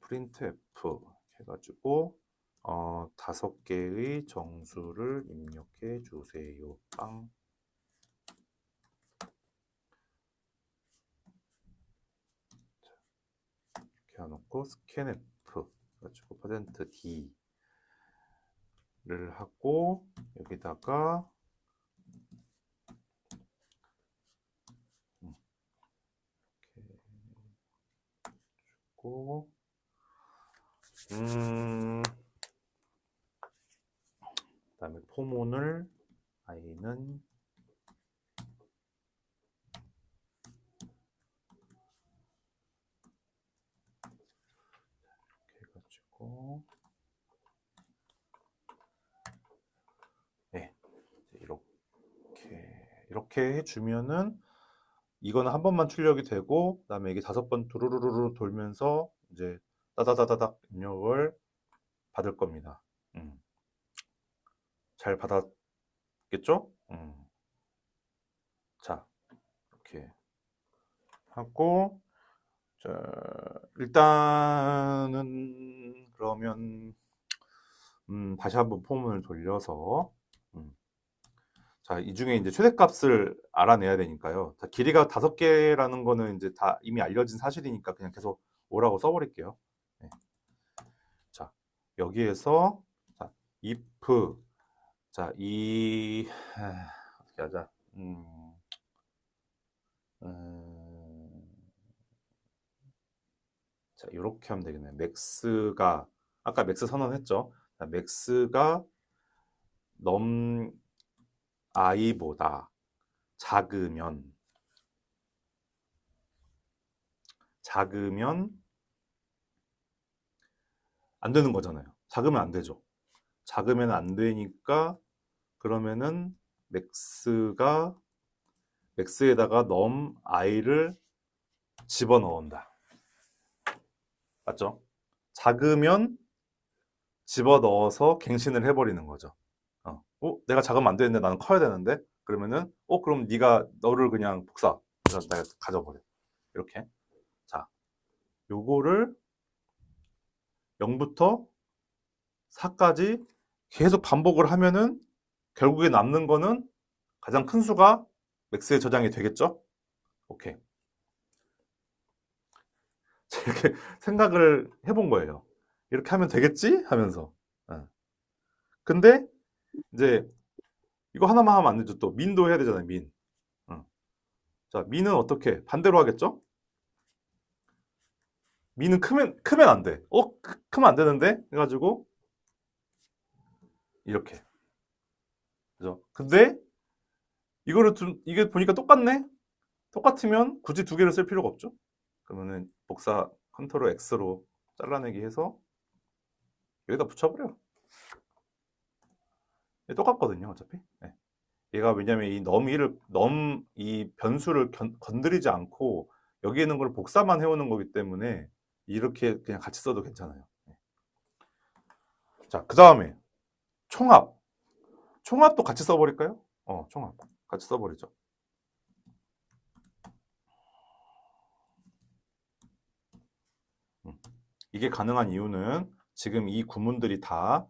printf 해가지고 5개의 정수를 입력해 주세요. 빵. 이렇게 해놓고 scanf 해가지고 %d를 하고 여기다가 이렇게 주고 그다음에 포문을 i는 이렇게 해가지고 네, 이렇게 해주면은 이거는 한 번만 출력이 되고 그다음에 이게 5번 두루루루 돌면서 이제 따다다다닥 입력을 받을 겁니다. 음. 잘 받았겠죠? 자, 이렇게 하고, 자, 일단은 그러면 다시 한번 폼을 돌려서 자, 이 중에 이제 최대값을 알아내야 되니까요. 자, 길이가 5개라는 거는 이제 다 이미 알려진 사실이니까 그냥 계속 오라고 써버릴게요. 네. 자, 여기에서 자, if 자, 어떻게 하자. 자, 이렇게 하면 되겠네. 맥스가 아까 맥스 선언했죠. 자, 맥스가 넘 i보다 작으면 안 되는 거잖아요. 작으면 안 되죠. 작으면 안 되니까 그러면은 맥스에다가 넘 i를 집어넣는다. 맞죠? 작으면 집어넣어서 갱신을 해버리는 거죠. 내가 작으면 안 되는데 나는 커야 되는데 그러면은 그럼 네가 너를 그냥 복사 그래서 내가 가져버려. 이렇게. 자, 요거를 0부터 4까지 계속 반복을 하면은 결국에 남는 거는 가장 큰 수가 맥스에 저장이 되겠죠? 오케이. 이렇게 생각을 해본 거예요. 이렇게 하면 되겠지? 하면서. 예. 근데 이제 이거 하나만 하면 안 되죠. 또 민도 해야 되잖아요. 민. 자, 민은 어떻게? 반대로 하겠죠? 민은 크면 안 돼. 크면 안 되는데? 해가지고 이렇게. 그죠? 근데 이거를 이게 보니까 똑같네? 똑같으면 굳이 2개를 쓸 필요가 없죠? 그러면은 복사 컨트롤 X로 잘라내기 해서 여기다 붙여버려. 똑같거든요, 어차피. 네. 얘가 왜냐면 이 변수를 건드리지 않고 여기 있는 걸 복사만 해오는 거기 때문에 이렇게 그냥 같이 써도 괜찮아요. 네. 자, 그 다음에 총합. 총합도 같이 써버릴까요? 총합. 같이 써버리죠. 이게 가능한 이유는 지금 이 구문들이 다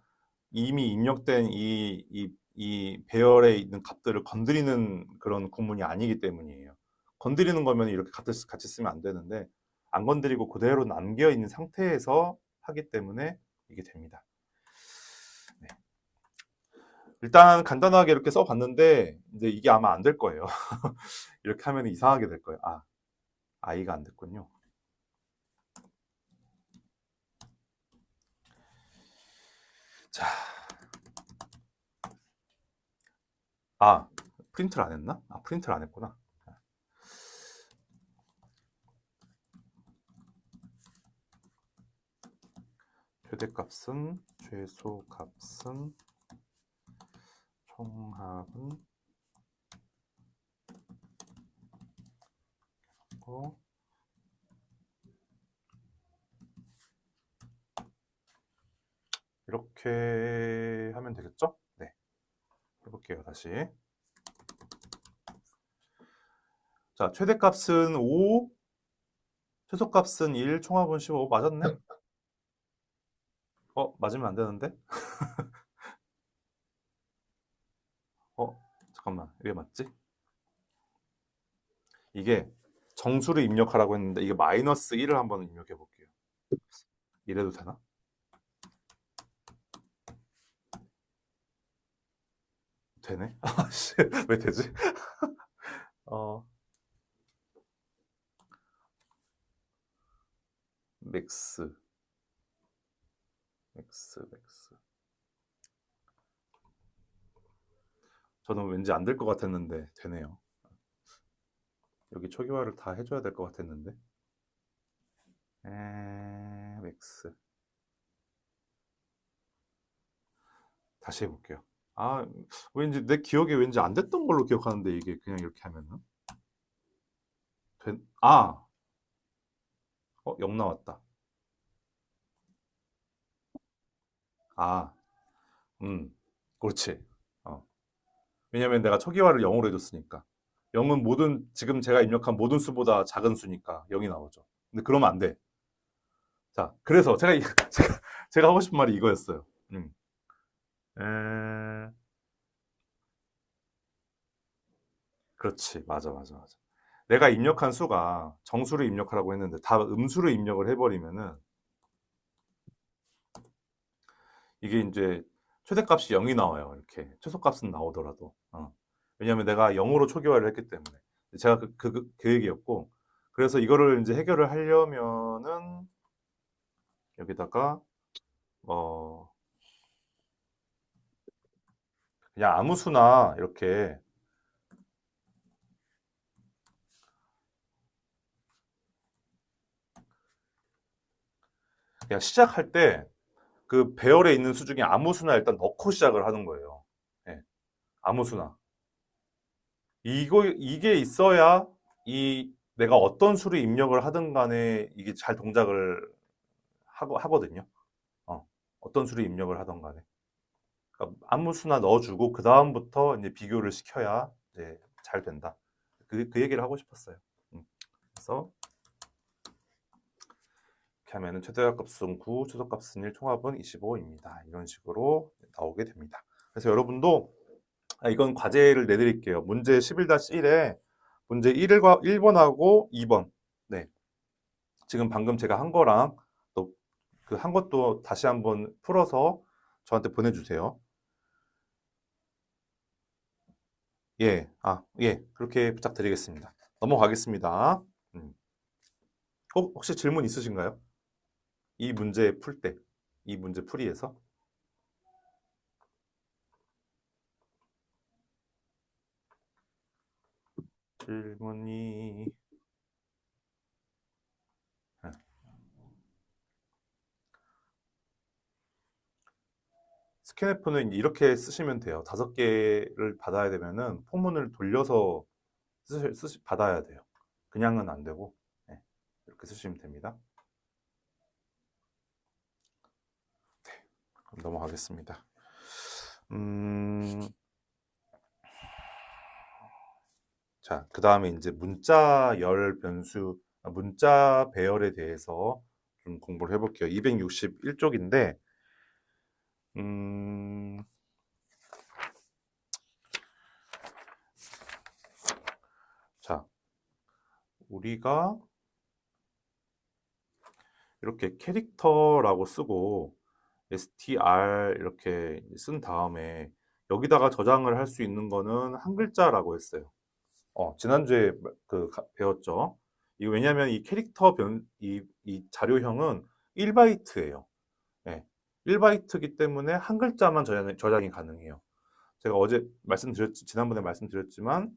이미 입력된 이 배열에 있는 값들을 건드리는 그런 구문이 아니기 때문이에요. 건드리는 거면 이렇게 같이 쓰면 안 되는데 안 건드리고 그대로 남겨 있는 상태에서 하기 때문에 이게 됩니다. 네. 일단 간단하게 이렇게 써봤는데 이제 이게 아마 안 될 거예요. 이렇게 하면 이상하게 될 거예요. i가 안 됐군요. 자, 프린트를 안 했나? 프린트를 안 했구나. 최대값은 최소값은 총합은 이렇게 하면 되겠죠? 네. 해볼게요, 다시. 자, 최대값은 5, 최소값은 1, 총합은 15. 맞았네? 맞으면 안 되는데? 잠깐만. 이게 맞지? 이게 정수를 입력하라고 했는데 이게 마이너스 1을 한번 입력해 볼게요. 이래도 되나? 되네? 왜 되지? 맥스. 저는 왠지 안 될 것 같았는데 되네요. 여기 초기화를 다 해줘야 될 것 같았는데. 맥스. 다시 해볼게요. 왠지 내 기억에 왠지 안 됐던 걸로 기억하는데 이게 그냥 이렇게 하면은 0 나왔다. 그렇지. 어. 왜냐면 내가 초기화를 0으로 해줬으니까. 0은 지금 제가 입력한 모든 수보다 작은 수니까 0이 나오죠. 근데 그러면 안 돼. 자, 그래서 제가 하고 싶은 말이 이거였어요. 음. 에... 그렇지. 맞아, 맞아, 맞아. 내가 입력한 수가 정수를 입력하라고 했는데 다 음수를 입력을 해버리면은 이게 이제 최대값이 0이 나와요. 이렇게. 최소값은 나오더라도. 왜냐면 내가 0으로 초기화를 했기 때문에. 제가 그 얘기였고. 그래서 이거를 이제 해결을 하려면은 여기다가, 어, 그냥 아무 수나 이렇게 그냥 시작할 때 그 배열에 있는 수 중에 아무 수나 일단 넣고 시작을 하는 거예요. 예, 아무 수나. 이게 있어야 내가 어떤 수를 입력을 하든 간에 이게 잘 동작을 하거든요. 어, 어떤 수를 입력을 하든 간에. 그러니까 아무 수나 넣어주고, 그 다음부터 이제 비교를 시켜야 이제 잘 된다. 그 얘기를 하고 싶었어요. 그래서 이렇게 하면은 최대값은 9, 최소값은 1, 총합은 25입니다. 이런 식으로 나오게 됩니다. 그래서 여러분도 이건 과제를 내드릴게요. 문제 11-1에 문제 1번하고 2번. 네. 지금 방금 제가 한 거랑 또 그 한 것도 다시 한번 풀어서 저한테 보내주세요. 예, 예. 그렇게 부탁드리겠습니다. 넘어가겠습니다. 음. 혹시 질문 있으신가요? 이 문제 풀 때, 이 문제 풀이에서? 질문이, 예. 스캔F는 이렇게 쓰시면 돼요. 5개를 받아야 되면은 포문을 돌려서 받아야 돼요. 그냥은 안 되고, 네, 이렇게 쓰시면 됩니다. 그럼 넘어가겠습니다. 자, 그 다음에 이제 문자 배열에 대해서 좀 공부를 해볼게요. 261쪽인데, 자, 우리가 이렇게 캐릭터라고 쓰고 str 이렇게 쓴 다음에 여기다가 저장을 할 수 있는 거는 한 글자라고 했어요. 지난주에 배웠죠. 이거 왜냐면 이 캐릭터 이 자료형은 1바이트예요. 네. 1바이트이기 때문에 한 글자만 저장이 가능해요. 제가 지난번에 말씀드렸지만,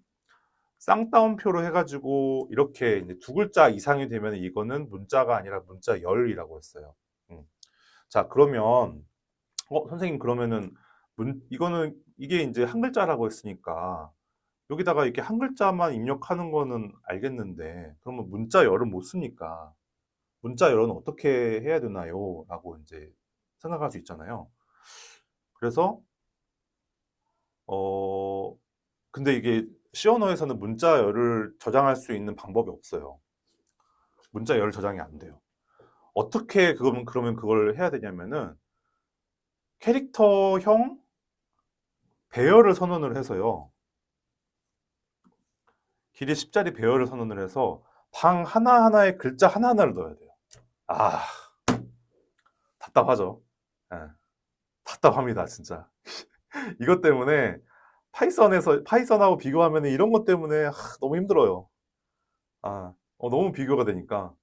쌍따옴표로 해가지고 이렇게 이제 두 글자 이상이 되면 이거는 문자가 아니라 문자열이라고 했어요. 음. 자, 그러면, 선생님, 그러면은, 이게 이제 한 글자라고 했으니까, 여기다가 이렇게 한 글자만 입력하는 거는 알겠는데, 그러면 문자열은 못 쓰니까, 문자열은 어떻게 해야 되나요? 라고 이제 생각할 수 있잖아요. 그래서, 어, 근데 이게 C 언어에서는 문자열을 저장할 수 있는 방법이 없어요. 문자열 저장이 안 돼요. 어떻게 그러면 그걸 해야 되냐면은 캐릭터형 배열을 선언을 해서요. 길이 10자리 배열을 선언을 해서 방 하나하나에 글자 하나하나를 넣어야 돼요. 아, 답답하죠. 예, 답답합니다, 진짜. 이것 때문에 파이썬하고 비교하면 이런 것 때문에 너무 힘들어요. 너무 비교가 되니까.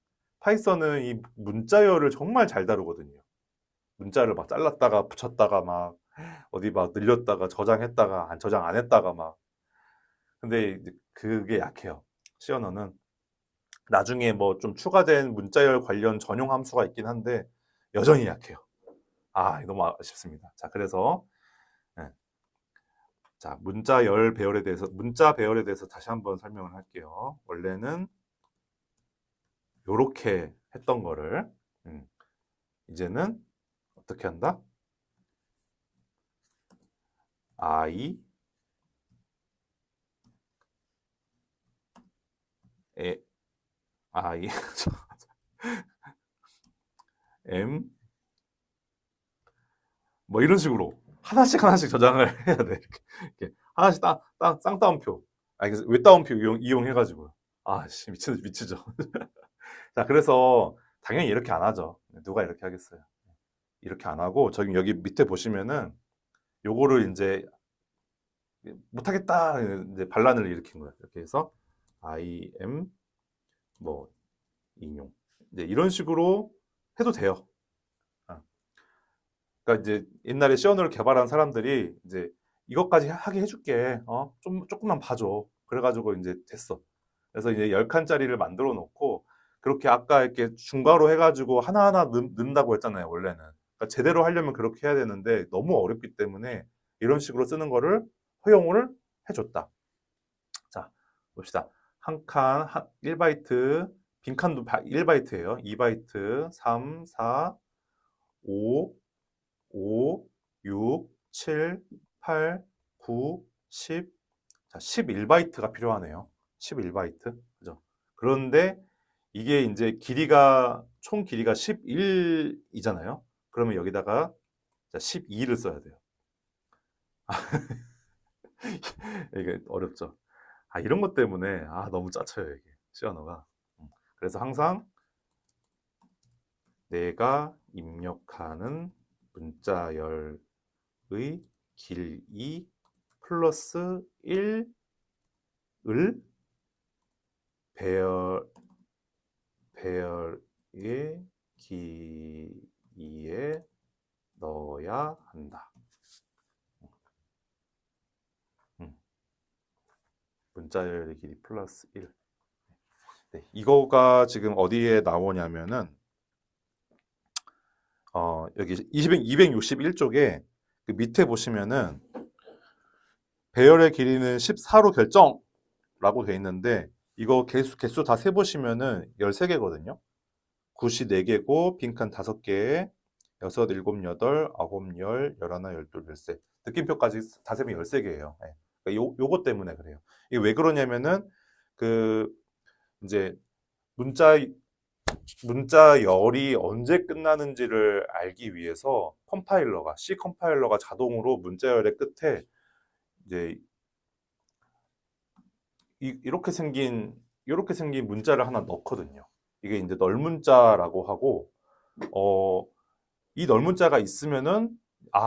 파이썬은 이 문자열을 정말 잘 다루거든요. 문자를 막 잘랐다가 붙였다가 막 어디 막 늘렸다가 저장했다가 저장 안 했다가 막. 근데 이제 그게 약해요. C 언어는 나중에 뭐 좀 추가된 문자열 관련 전용 함수가 있긴 한데 여전히 약해요. 너무 아쉽습니다. 자, 그래서 네. 자, 문자 배열에 대해서 다시 한번 설명을 할게요. 원래는 요렇게 했던 거를 이제는 어떻게 한다? I 에 I M 뭐 이런 식으로 하나씩 하나씩 저장을 해야 돼. 이렇게 하나씩 쌍따옴표. 아, 이게 외따옴표 이용해가지고. 아, 씨, 미치죠. 자, 그래서 당연히 이렇게 안 하죠. 누가 이렇게 하겠어요. 이렇게 안 하고, 저기 여기 밑에 보시면은 요거를 이제 못하겠다. 이제 반란을 일으킨 거예요. 이렇게 해서 I am 뭐 인용. 이제 이런 식으로 해도 돼요. 아, 그러니까 이제 옛날에 시언어를 개발한 사람들이 이제 이것까지 하게 해줄게. 조금만 봐줘. 그래가지고 이제 됐어. 그래서 이제 10칸짜리를 만들어 놓고 그렇게 아까 이렇게 중괄호 해가지고 하나하나 넣는다고 했잖아요, 원래는. 그러니까 제대로 하려면 그렇게 해야 되는데 너무 어렵기 때문에 이런 식으로 쓰는 거를 허용을 해줬다. 자, 봅시다. 한 칸, 1바이트, 빈칸도 1바이트예요. 2바이트, 3, 4, 5, 5, 6, 7, 8, 9, 10. 자, 11바이트가 필요하네요. 11바이트. 그죠? 그런데 이게 이제 총 길이가 11이잖아요. 그러면 여기다가 12를 써야 돼요. 이게 어렵죠. 아, 이런 것 때문에 너무 짜쳐요, 이게. 시언어가. 그래서 항상 내가 입력하는 문자열의 길이 플러스 1을 배열의 길이에 넣어야 한다. 문자열의 길이 플러스 1. 네, 이거가 지금 어디에 나오냐면은 여기 261쪽에 그 밑에 보시면은 배열의 길이는 14로 결정라고 돼 있는데 이거 개수 다 세보시면은 13개거든요. 굿이 4개고 빈칸 5개에 6, 7, 8, 9, 10, 11, 12, 13 느낌표까지 다 세면 13개예요. 네. 그러니까 요거 때문에 그래요. 이게 왜 그러냐면은 그 이제 문자열이 언제 끝나는지를 알기 위해서 C 컴파일러가 자동으로 문자열의 끝에 이제 이렇게 생긴 문자를 하나 넣거든요. 이게 이제 널문자라고 하고, 이 널문자가 있으면은,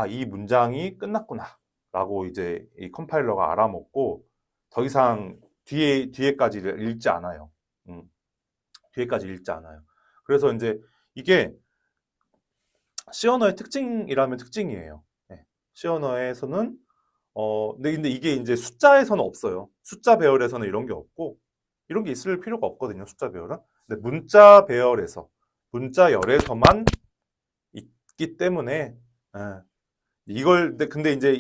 이 문장이 끝났구나라고 이제 이 컴파일러가 알아먹고, 더 이상 뒤에까지를 읽지 않아요. 뒤에까지 읽지 않아요. 그래서 이제 이게 C 언어의 특징이라면 특징이에요. 네. C 언어에서는 근데 이게 이제 숫자에서는 없어요. 숫자 배열에서는 이런 게 없고, 이런 게 있을 필요가 없거든요, 숫자 배열은. 근데 문자열에서만 있기 때문에, 예, 근데 이제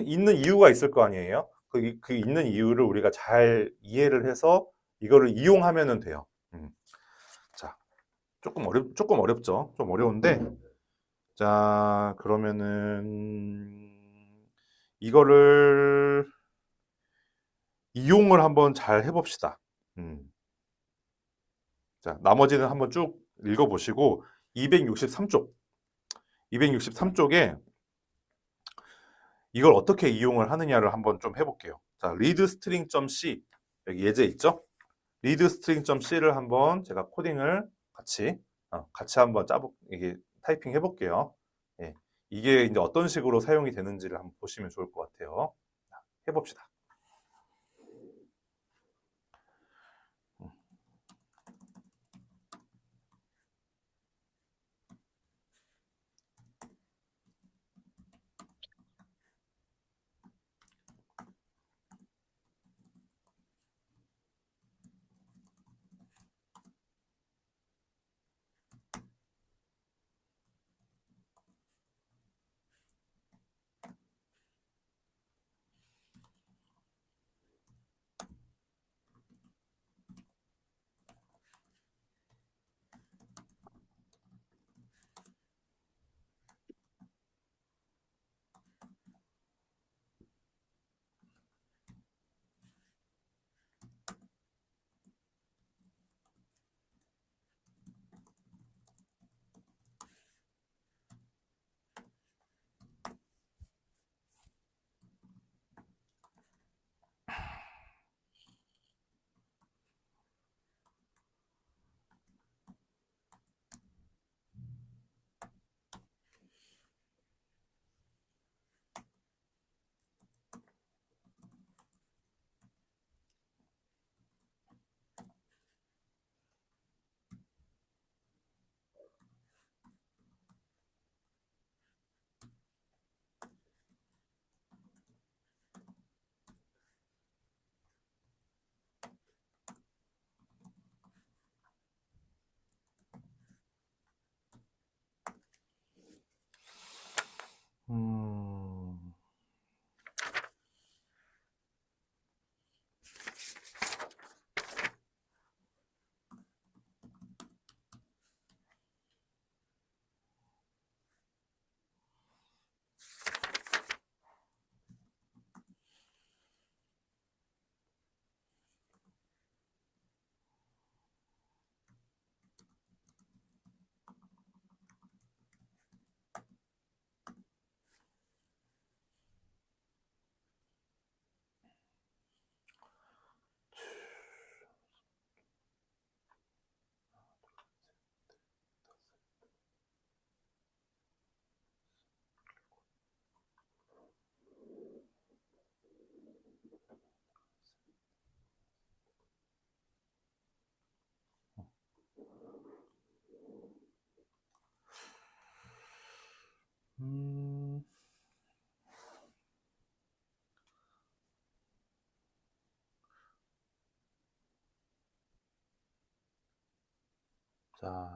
있는 이유가 있을 거 아니에요? 그 있는 이유를 우리가 잘 이해를 해서 이거를 이용하면은 돼요. 자, 조금 어렵죠? 좀 어려운데, 자, 그러면은, 이거를 이용을 한번 잘 해봅시다. 자, 나머지는 한번 쭉 읽어보시고, 263쪽에 이걸 어떻게 이용을 하느냐를 한번 좀 해볼게요. 자, readstring.c, 여기 예제 있죠? readstring.c를 한번 제가 코딩을 같이 한번 이게 타이핑 해볼게요. 예, 이게 이제 어떤 식으로 사용이 되는지를 한번 보시면 좋을 것 같아요. 해봅시다.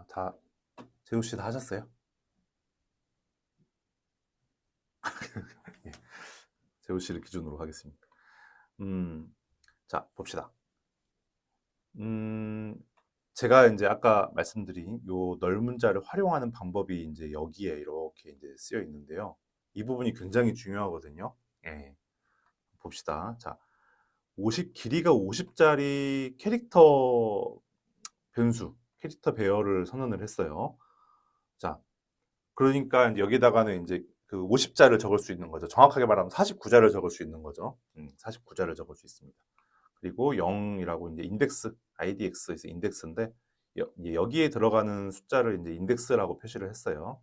자, 재우 씨 다 하셨어요? 예, 재우 씨를 기준으로 하겠습니다. 자, 봅시다. 제가 이제 아까 말씀드린 요 널문자를 활용하는 방법이 이제 여기에 이렇게 이제 쓰여 있는데요. 이 부분이 굉장히 중요하거든요. 예, 봅시다. 자, 길이가 50짜리 캐릭터 변수, 캐릭터 배열을 선언을 했어요. 자, 그러니까 여기다가는 이제 그 50자를 적을 수 있는 거죠. 정확하게 말하면 49자를 적을 수 있는 거죠. 49자를 적을 수 있습니다. 그리고 0이라고 이제 인덱스, IDX에서 인덱스인데 여기에 들어가는 숫자를 이제 인덱스라고 표시를 했어요.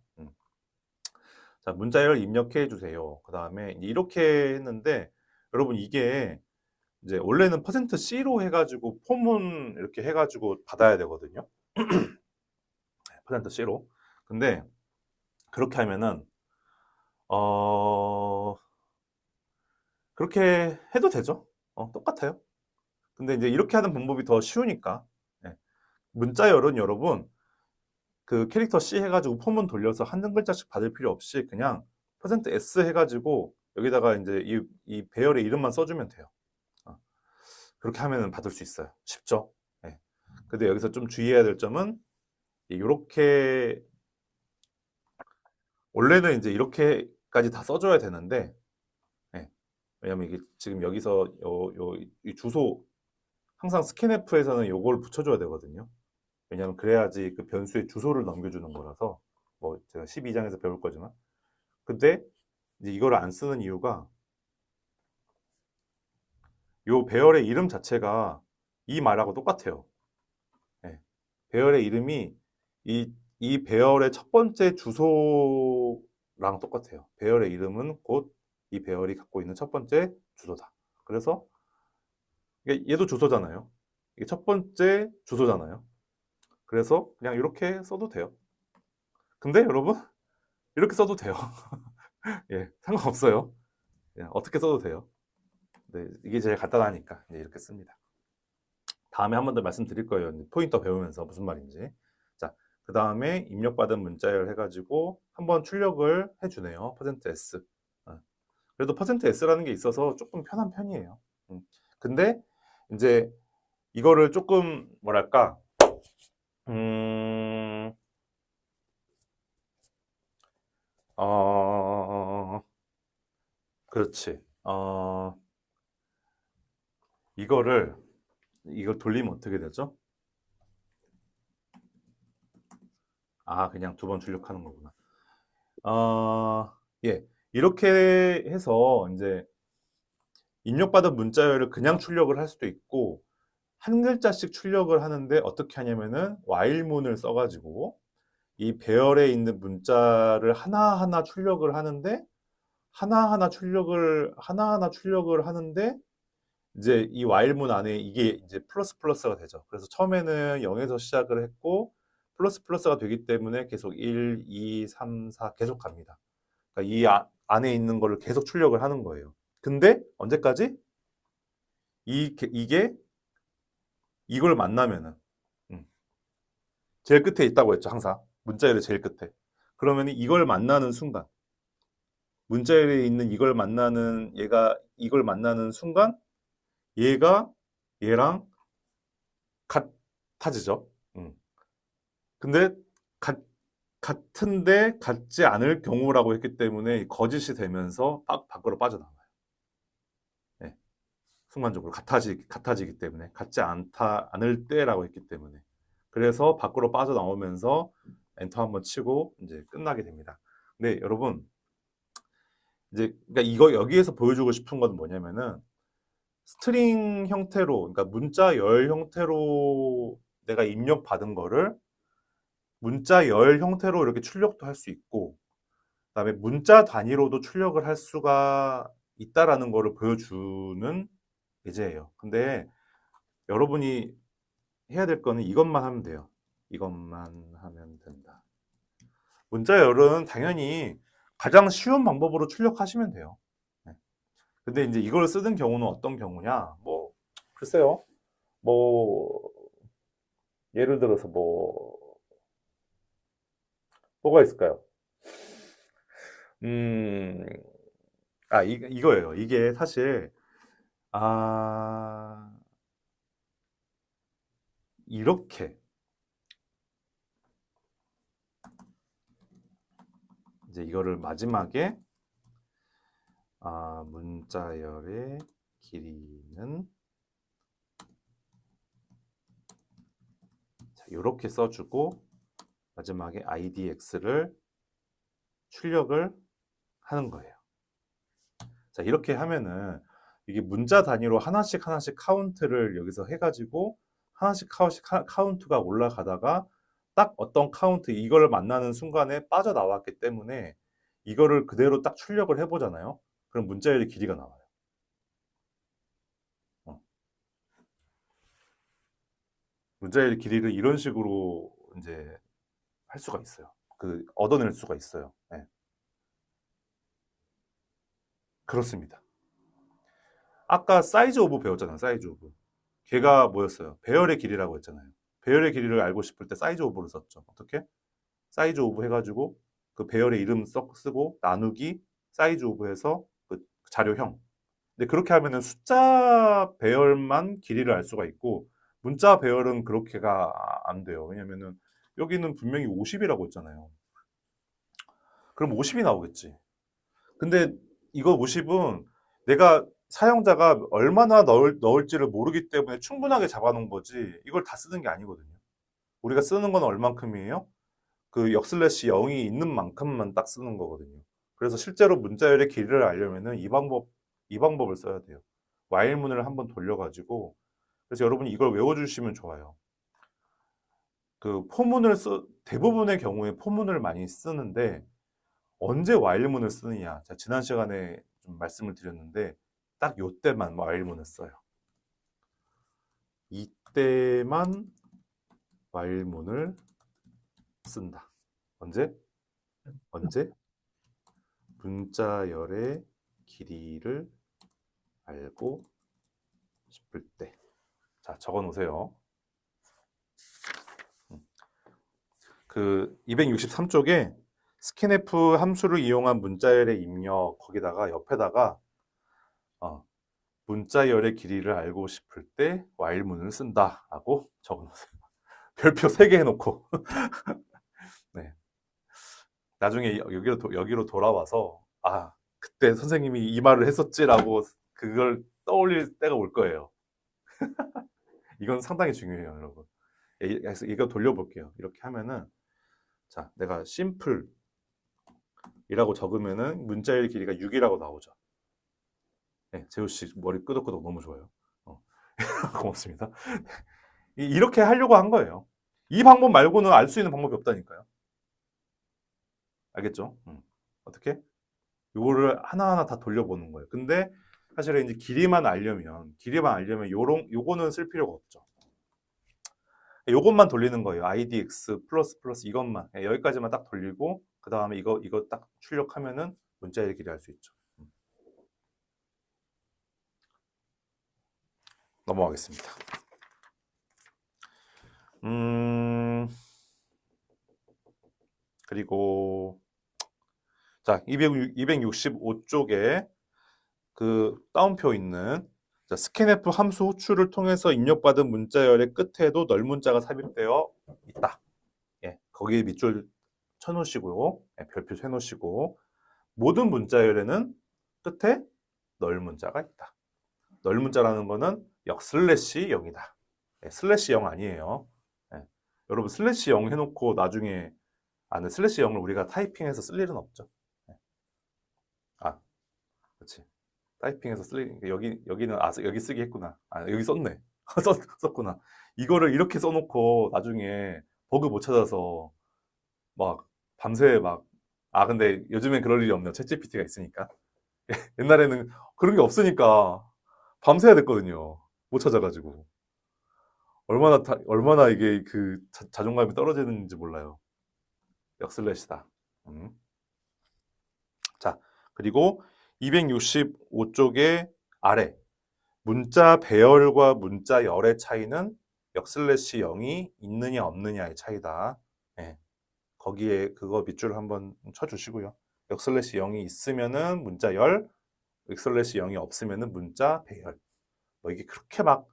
자, 문자열 입력해 주세요. 그 다음에 이렇게 했는데 여러분 이게 이제 원래는 %C로 해가지고 폼은 이렇게 해가지고 받아야 되거든요. %C로. 근데 그렇게 하면은 그렇게 해도 되죠. 똑같아요. 근데 이제 이렇게 하는 방법이 더 쉬우니까. 네. 문자열은 여러분 그 캐릭터 C 해가지고 폼은 돌려서 한 글자씩 받을 필요 없이 그냥 %S 해가지고 여기다가 이제 이 배열의 이름만 써주면 돼요. 그렇게 하면 받을 수 있어요. 쉽죠? 네. 근데 여기서 좀 주의해야 될 점은 이렇게 원래는 이제 이렇게까지 다 써줘야 되는데 네. 왜냐면 이게 지금 여기서 이 주소 항상 스캔F에서는 요걸 붙여줘야 되거든요. 왜냐면 그래야지 그 변수의 주소를 넘겨주는 거라서 뭐 제가 12장에서 배울 거지만 근데 이제 이걸 안 쓰는 이유가 요 배열의 이름 자체가 이 말하고 똑같아요. 네. 배열의 이름이 이 배열의 첫 번째 주소랑 똑같아요. 배열의 이름은 곧 이 배열이 갖고 있는 첫 번째 주소다. 그래서 얘도 주소잖아요. 이게 첫 번째 주소잖아요. 그래서 그냥 이렇게 써도 돼요. 근데 여러분 이렇게 써도 돼요. 예, 상관없어요. 그냥 어떻게 써도 돼요. 네, 이게 제일 간단하니까 이렇게 씁니다. 다음에 한 번 더 말씀드릴 거예요. 포인터 배우면서 무슨 말인지. 자, 그 다음에 입력받은 문자열 해가지고 한번 출력을 해주네요. %S. 그래도 %S라는 게 있어서 조금 편한 편이에요. 근데 이제 이거를 조금 뭐랄까, 음, 어, 그렇지. 이걸 돌리면 어떻게 되죠? 아, 그냥 두 번 출력하는 거구나. 예. 이렇게 해서 이제 입력받은 문자열을 그냥 출력을 할 수도 있고, 한 글자씩 출력을 하는데 어떻게 하냐면은 while문을 써가지고 이 배열에 있는 문자를 하나하나 출력을 하는데 하나하나 출력을 하는데 이제 이 while문 안에 이게 이제 플러스 플러스가 되죠. 그래서 처음에는 0에서 시작을 했고 플러스 플러스가 되기 때문에 계속 1, 2, 3, 4 계속 갑니다. 그러니까 안에 있는 거를 계속 출력을 하는 거예요. 근데 언제까지? 이게 이걸 만나면은 음, 제일 끝에 있다고 했죠. 항상 문자열의 제일 끝에. 그러면 이걸 만나는 순간 문자열에 있는 이걸 만나는 순간 얘가 얘랑 같아지죠. 근데 같은데 같지 않을 경우라고 했기 때문에 거짓이 되면서 밖으로 빠져나와요. 네, 순간적으로 같아지기 때문에 않을 때라고 했기 때문에 그래서 밖으로 빠져나오면서 엔터 한번 치고 이제 끝나게 됩니다. 근데 여러분 이제 그러니까 이거 여기에서 보여주고 싶은 건 뭐냐면은 스트링 형태로 그러니까 문자열 형태로 내가 입력받은 거를 문자열 형태로 이렇게 출력도 할 수 있고 그다음에 문자 단위로도 출력을 할 수가 있다라는 거를 보여주는 예제예요. 근데 여러분이 해야 될 거는 이것만 하면 돼요. 이것만 하면 된다. 문자열은 당연히 가장 쉬운 방법으로 출력하시면 돼요. 네. 근데 이제 이걸 쓰는 경우는 어떤 경우냐? 뭐 글쎄요. 뭐 예를 들어서 뭐 뭐가 있을까요? 음, 이거예요. 이게 사실, 아, 이렇게, 이제 이거를 마지막에, 문자열의 길이는, 자, 이렇게 써주고, 마지막에 idx를 출력을 하는 거예요. 자, 이렇게 하면은, 이게 문자 단위로 하나씩 하나씩 카운트를 여기서 해가지고, 하나씩 하나씩 카운트가 올라가다가, 딱 어떤 카운트, 이걸 만나는 순간에 빠져나왔기 때문에, 이거를 그대로 딱 출력을 해보잖아요. 그럼 문자열의 길이가 나와요. 어. 문자열의 길이를 이런 식으로 이제 할 수가 있어요. 얻어낼 수가 있어요. 네, 그렇습니다. 아까 사이즈 오브 배웠잖아요. 사이즈 오브. 걔가 뭐였어요? 배열의 길이라고 했잖아요. 배열의 길이를 알고 싶을 때 사이즈 오브를 썼죠. 어떻게? 사이즈 오브 해가지고 그 배열의 이름 쓰고 나누기 사이즈 오브 해서 그 자료형. 근데 그렇게 하면은 숫자 배열만 길이를 알 수가 있고 문자 배열은 그렇게가 안 돼요. 왜냐면은 여기는 분명히 50이라고 했잖아요. 그럼 50이 나오겠지. 근데 이거 50은 내가 사용자가 얼마나 넣을지를 모르기 때문에 충분하게 잡아놓은 거지 이걸 다 쓰는 게 아니거든요. 우리가 쓰는 건 얼만큼이에요? 그 역슬래시 0이 있는 만큼만 딱 쓰는 거거든요. 그래서 실제로 문자열의 길이를 알려면은 이 방법을 써야 돼요. while문을 한번 돌려가지고 그래서 여러분이 이걸 외워주시면 좋아요. 그 대부분의 경우에 포문을 많이 쓰는데 언제 while문을 쓰느냐? 자, 지난 시간에 좀 말씀을 드렸는데 딱 요때만 while문을 써요. 이때만 while문을 쓴다. 언제? 언제? 문자열의 길이를 알고 싶을 때. 자, 적어 놓으세요. 그 263쪽에 스캔F 함수를 이용한 문자열의 입력 거기다가 옆에다가 문자열의 길이를 알고 싶을 때 while문을 쓴다라고 적어 놓으세요. 별표 3개 해놓고 네. 나중에 여기로 돌아와서 그때 선생님이 이 말을 했었지라고 그걸 떠올릴 때가 올 거예요. 이건 상당히 중요해요, 여러분. 이거 돌려볼게요. 이렇게 하면은 자, 내가 심플이라고 적으면은 문자열 길이가 6이라고 나오죠. 네, 재우 씨 머리 끄덕끄덕 너무 좋아요. 고맙습니다. 이렇게 하려고 한 거예요. 이 방법 말고는 알 수 있는 방법이 없다니까요. 알겠죠? 어떻게? 요거를 하나하나 다 돌려보는 거예요. 근데 사실은 이제 길이만 알려면 요거는 쓸 필요가 없죠. 요것만 돌리는 거예요. idx 플러스 이것만 여기까지만 딱 돌리고 그 다음에 이거 딱 출력하면은 문자의 길이 알 수 있죠. 넘어가겠습니다. 그리고 자 265쪽에 그 따옴표 있는 자, 스캔F 함수 호출을 통해서 입력받은 문자열의 끝에도 널 문자가 삽입되어 있다. 예, 거기에 밑줄 쳐놓으시고요. 예, 별표 해놓으시고 모든 문자열에는 끝에 널 문자가 있다. 널 문자라는 거는 역슬래시 0이다. 예, 슬래시 0 아니에요. 예, 여러분 슬래시 0 해놓고 나중에 근데 슬래시 0을 우리가 타이핑해서 쓸 일은 없죠. 예. 그렇지. 타이핑해서 여기는 여기 쓰기 했구나. 여기 썼네. 썼구나. 이거를 이렇게 써놓고 나중에 버그 못 찾아서 막 밤새 근데 요즘엔 그럴 일이 없네요. 챗GPT가 있으니까. 옛날에는 그런 게 없으니까 밤새야 됐거든요. 못 찾아가지고. 얼마나 이게 그 자존감이 떨어지는지 몰라요. 역슬래시다. 자, 그리고 265쪽의 아래 문자 배열과 문자 열의 차이는 역슬래시 0이 있느냐 없느냐의 차이다. 예, 거기에 그거 밑줄을 한번 쳐주시고요. 역슬래시 0이 있으면은 문자 열, 역슬래시 0이 없으면은 문자 배열. 뭐 이게 그렇게 막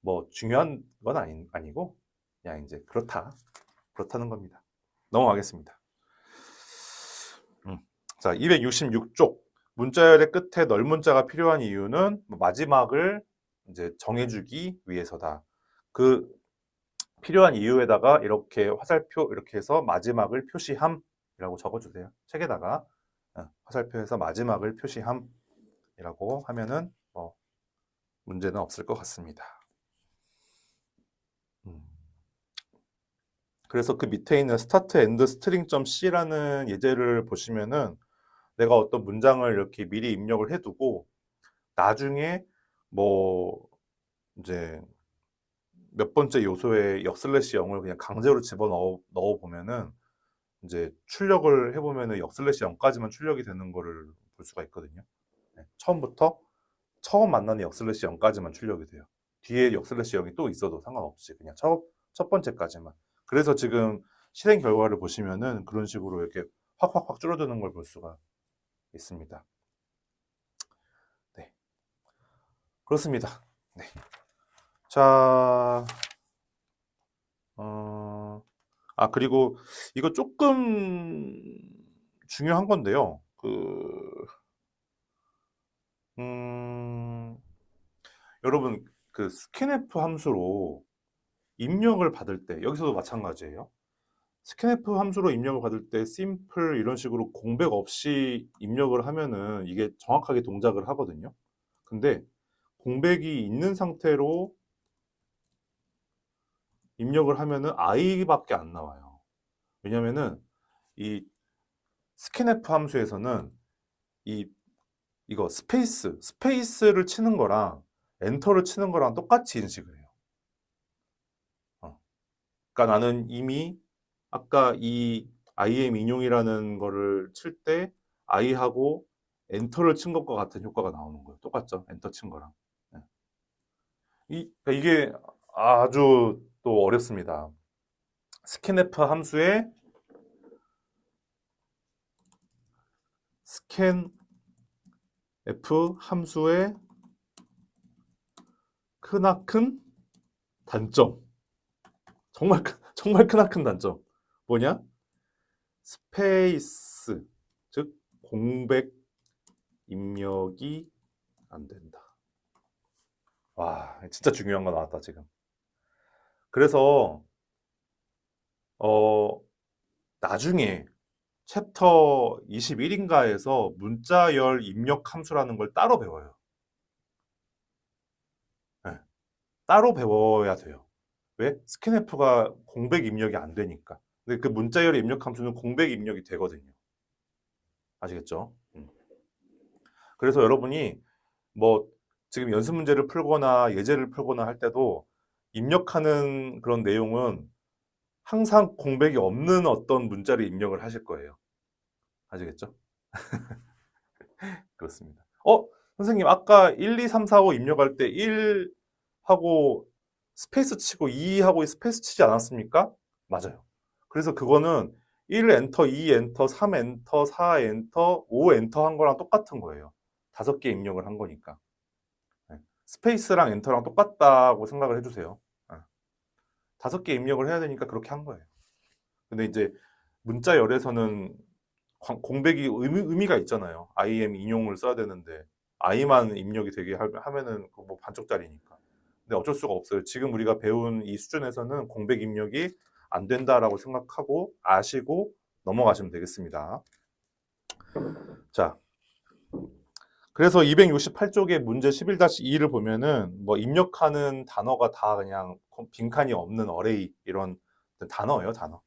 뭐 중요한 건 아니고 그냥 이제 그렇다는 겁니다. 넘어가겠습니다. 자, 266쪽 문자열의 끝에 널문자가 필요한 이유는 마지막을 이제 정해주기 위해서다. 그 필요한 이유에다가 이렇게 화살표 이렇게 해서 마지막을 표시함이라고 적어주세요. 책에다가 화살표에서 마지막을 표시함이라고 하면은 뭐 문제는 없을 것 같습니다. 그래서 그 밑에 있는 start end string.c라는 예제를 보시면은 내가 어떤 문장을 이렇게 미리 입력을 해두고 나중에 뭐 이제 몇 번째 요소에 역슬래시 0을 그냥 강제로 넣어 보면은 이제 출력을 해보면은 역슬래시 0까지만 출력이 되는 거를 볼 수가 있거든요. 네, 처음 만나는 역슬래시 0까지만 출력이 돼요. 뒤에 역슬래시 0이 또 있어도 상관없이 그냥 첫 번째까지만. 그래서 지금 실행 결과를 보시면은 그런 식으로 이렇게 확 줄어드는 걸 볼 수가 있습니다. 네, 그렇습니다. 네. 자, 그리고 이거 조금 중요한 건데요. 여러분, 그 스캔F 함수로 입력을 받을 때, 여기서도 마찬가지예요. 스캔F 함수로 입력을 받을 때 simple 이런 식으로 공백 없이 입력을 하면은 이게 정확하게 동작을 하거든요. 근데 공백이 있는 상태로 입력을 하면은 i밖에 안 나와요. 왜냐면은 이 스캔F 함수에서는 이거 스페이스를 치는 거랑 엔터를 치는 거랑 똑같이 인식을 해요. 그러니까 나는 이미 아까 이 IM 인용이라는 거를 칠 때 I하고 엔터를 친 것과 같은 효과가 나오는 거예요. 똑같죠? 엔터 친 거랑. 네. 그러니까 이게 아주 또 어렵습니다. 스캔F 함수에 스캔F 함수의 크나큰 단점. 정말 크나큰 단점. 뭐냐? 스페이스, 즉 공백 입력이 안 된다. 와, 진짜 중요한 거 나왔다 지금. 그래서 나중에 챕터 21인가에서 문자열 입력 함수라는 걸 따로 배워요. 네, 따로 배워야 돼요. 왜? 스캔F가 공백 입력이 안 되니까. 근데 그 문자열 입력 함수는 공백 입력이 되거든요. 아시겠죠? 그래서 여러분이 뭐 지금 연습 문제를 풀거나 예제를 풀거나 할 때도 입력하는 그런 내용은 항상 공백이 없는 어떤 문자를 입력을 하실 거예요. 아시겠죠? 그렇습니다. 선생님, 아까 1, 2, 3, 4, 5 입력할 때 1 하고 스페이스 치고 2 하고 스페이스 치지 않았습니까? 맞아요. 그래서 그거는 1 엔터, 2 엔터, 3 엔터, 4 엔터, 5 엔터 한 거랑 똑같은 거예요. 5개 입력을 한 거니까. 스페이스랑 엔터랑 똑같다고 생각을 해주세요. 5개 입력을 해야 되니까 그렇게 한 거예요. 근데 이제 문자열에서는 공백이 의미가 있잖아요. IM 인용을 써야 되는데 I만 입력이 되게 하면은 뭐 반쪽짜리니까. 근데 어쩔 수가 없어요. 지금 우리가 배운 이 수준에서는 공백 입력이 안 된다라고 생각하고 아시고 넘어가시면 되겠습니다. 자, 그래서 268쪽의 문제 11-2를 보면은 뭐 입력하는 단어가 다 그냥 빈칸이 없는 어레이 이런 단어예요, 단어.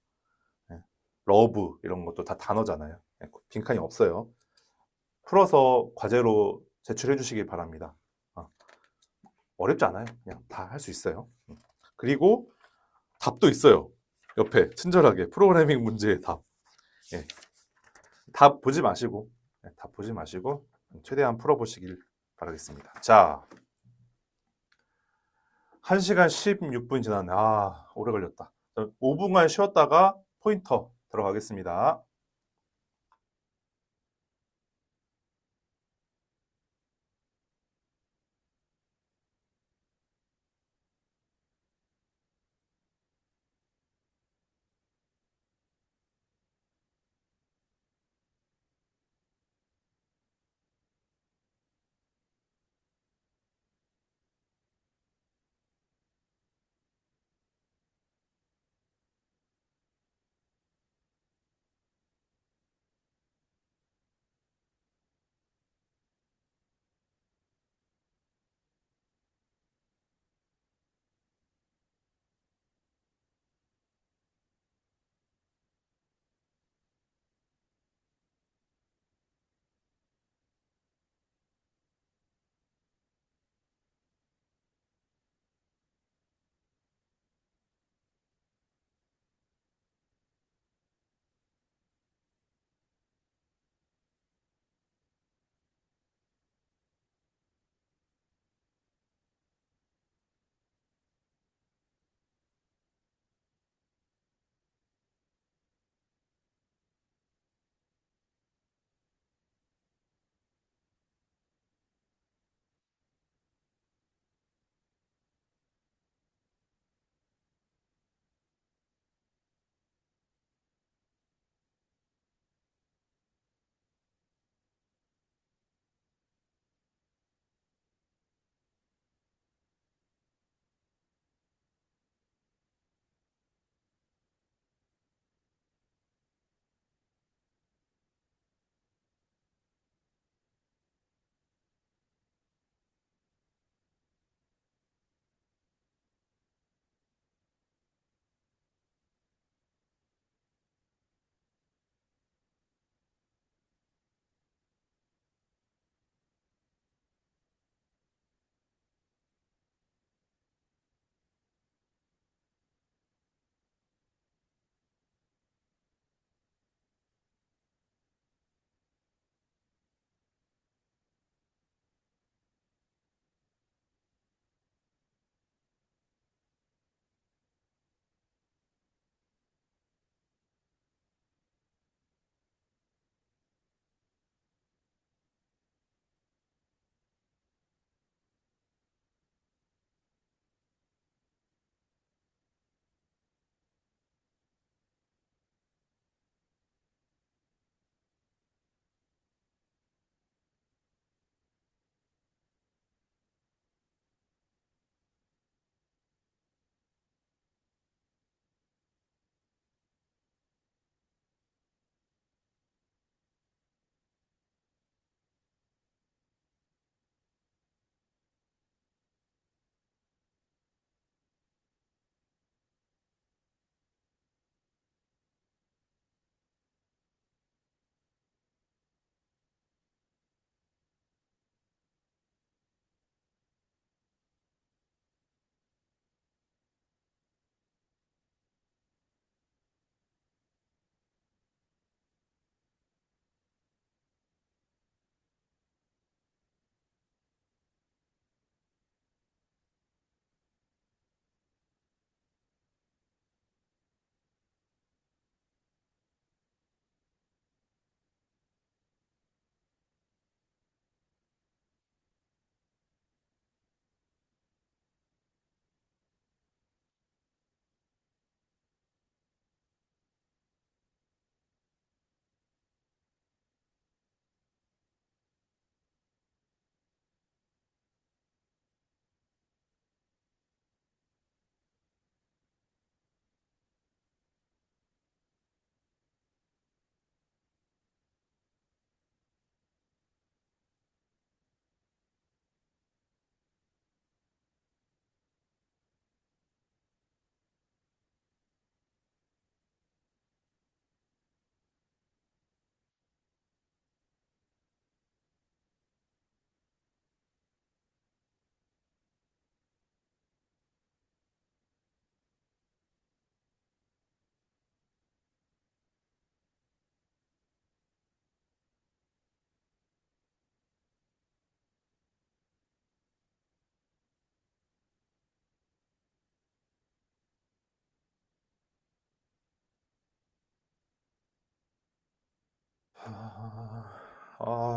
러브 이런 것도 다 단어잖아요. 빈칸이 없어요. 풀어서 과제로 제출해 주시기 바랍니다. 어렵지 않아요. 그냥 다 할 수 있어요. 그리고 답도 있어요. 옆에 친절하게 프로그래밍 문제의 답. 예. 답 보지 마시고 답 보지 마시고 최대한 풀어보시길 바라겠습니다. 자, 1시간 16분 지났네. 오래 걸렸다. 5분간 쉬었다가 포인터 들어가겠습니다.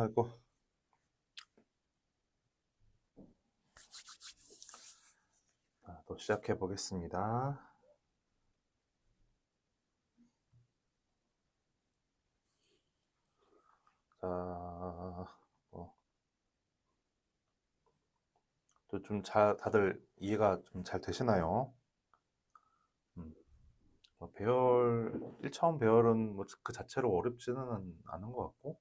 이거. 또 시작해 보겠습니다. 자, 다들 이해가 좀 잘 되시나요? 배열, 1차원 배열은 뭐 그 자체로 어렵지는 않은 것 같고,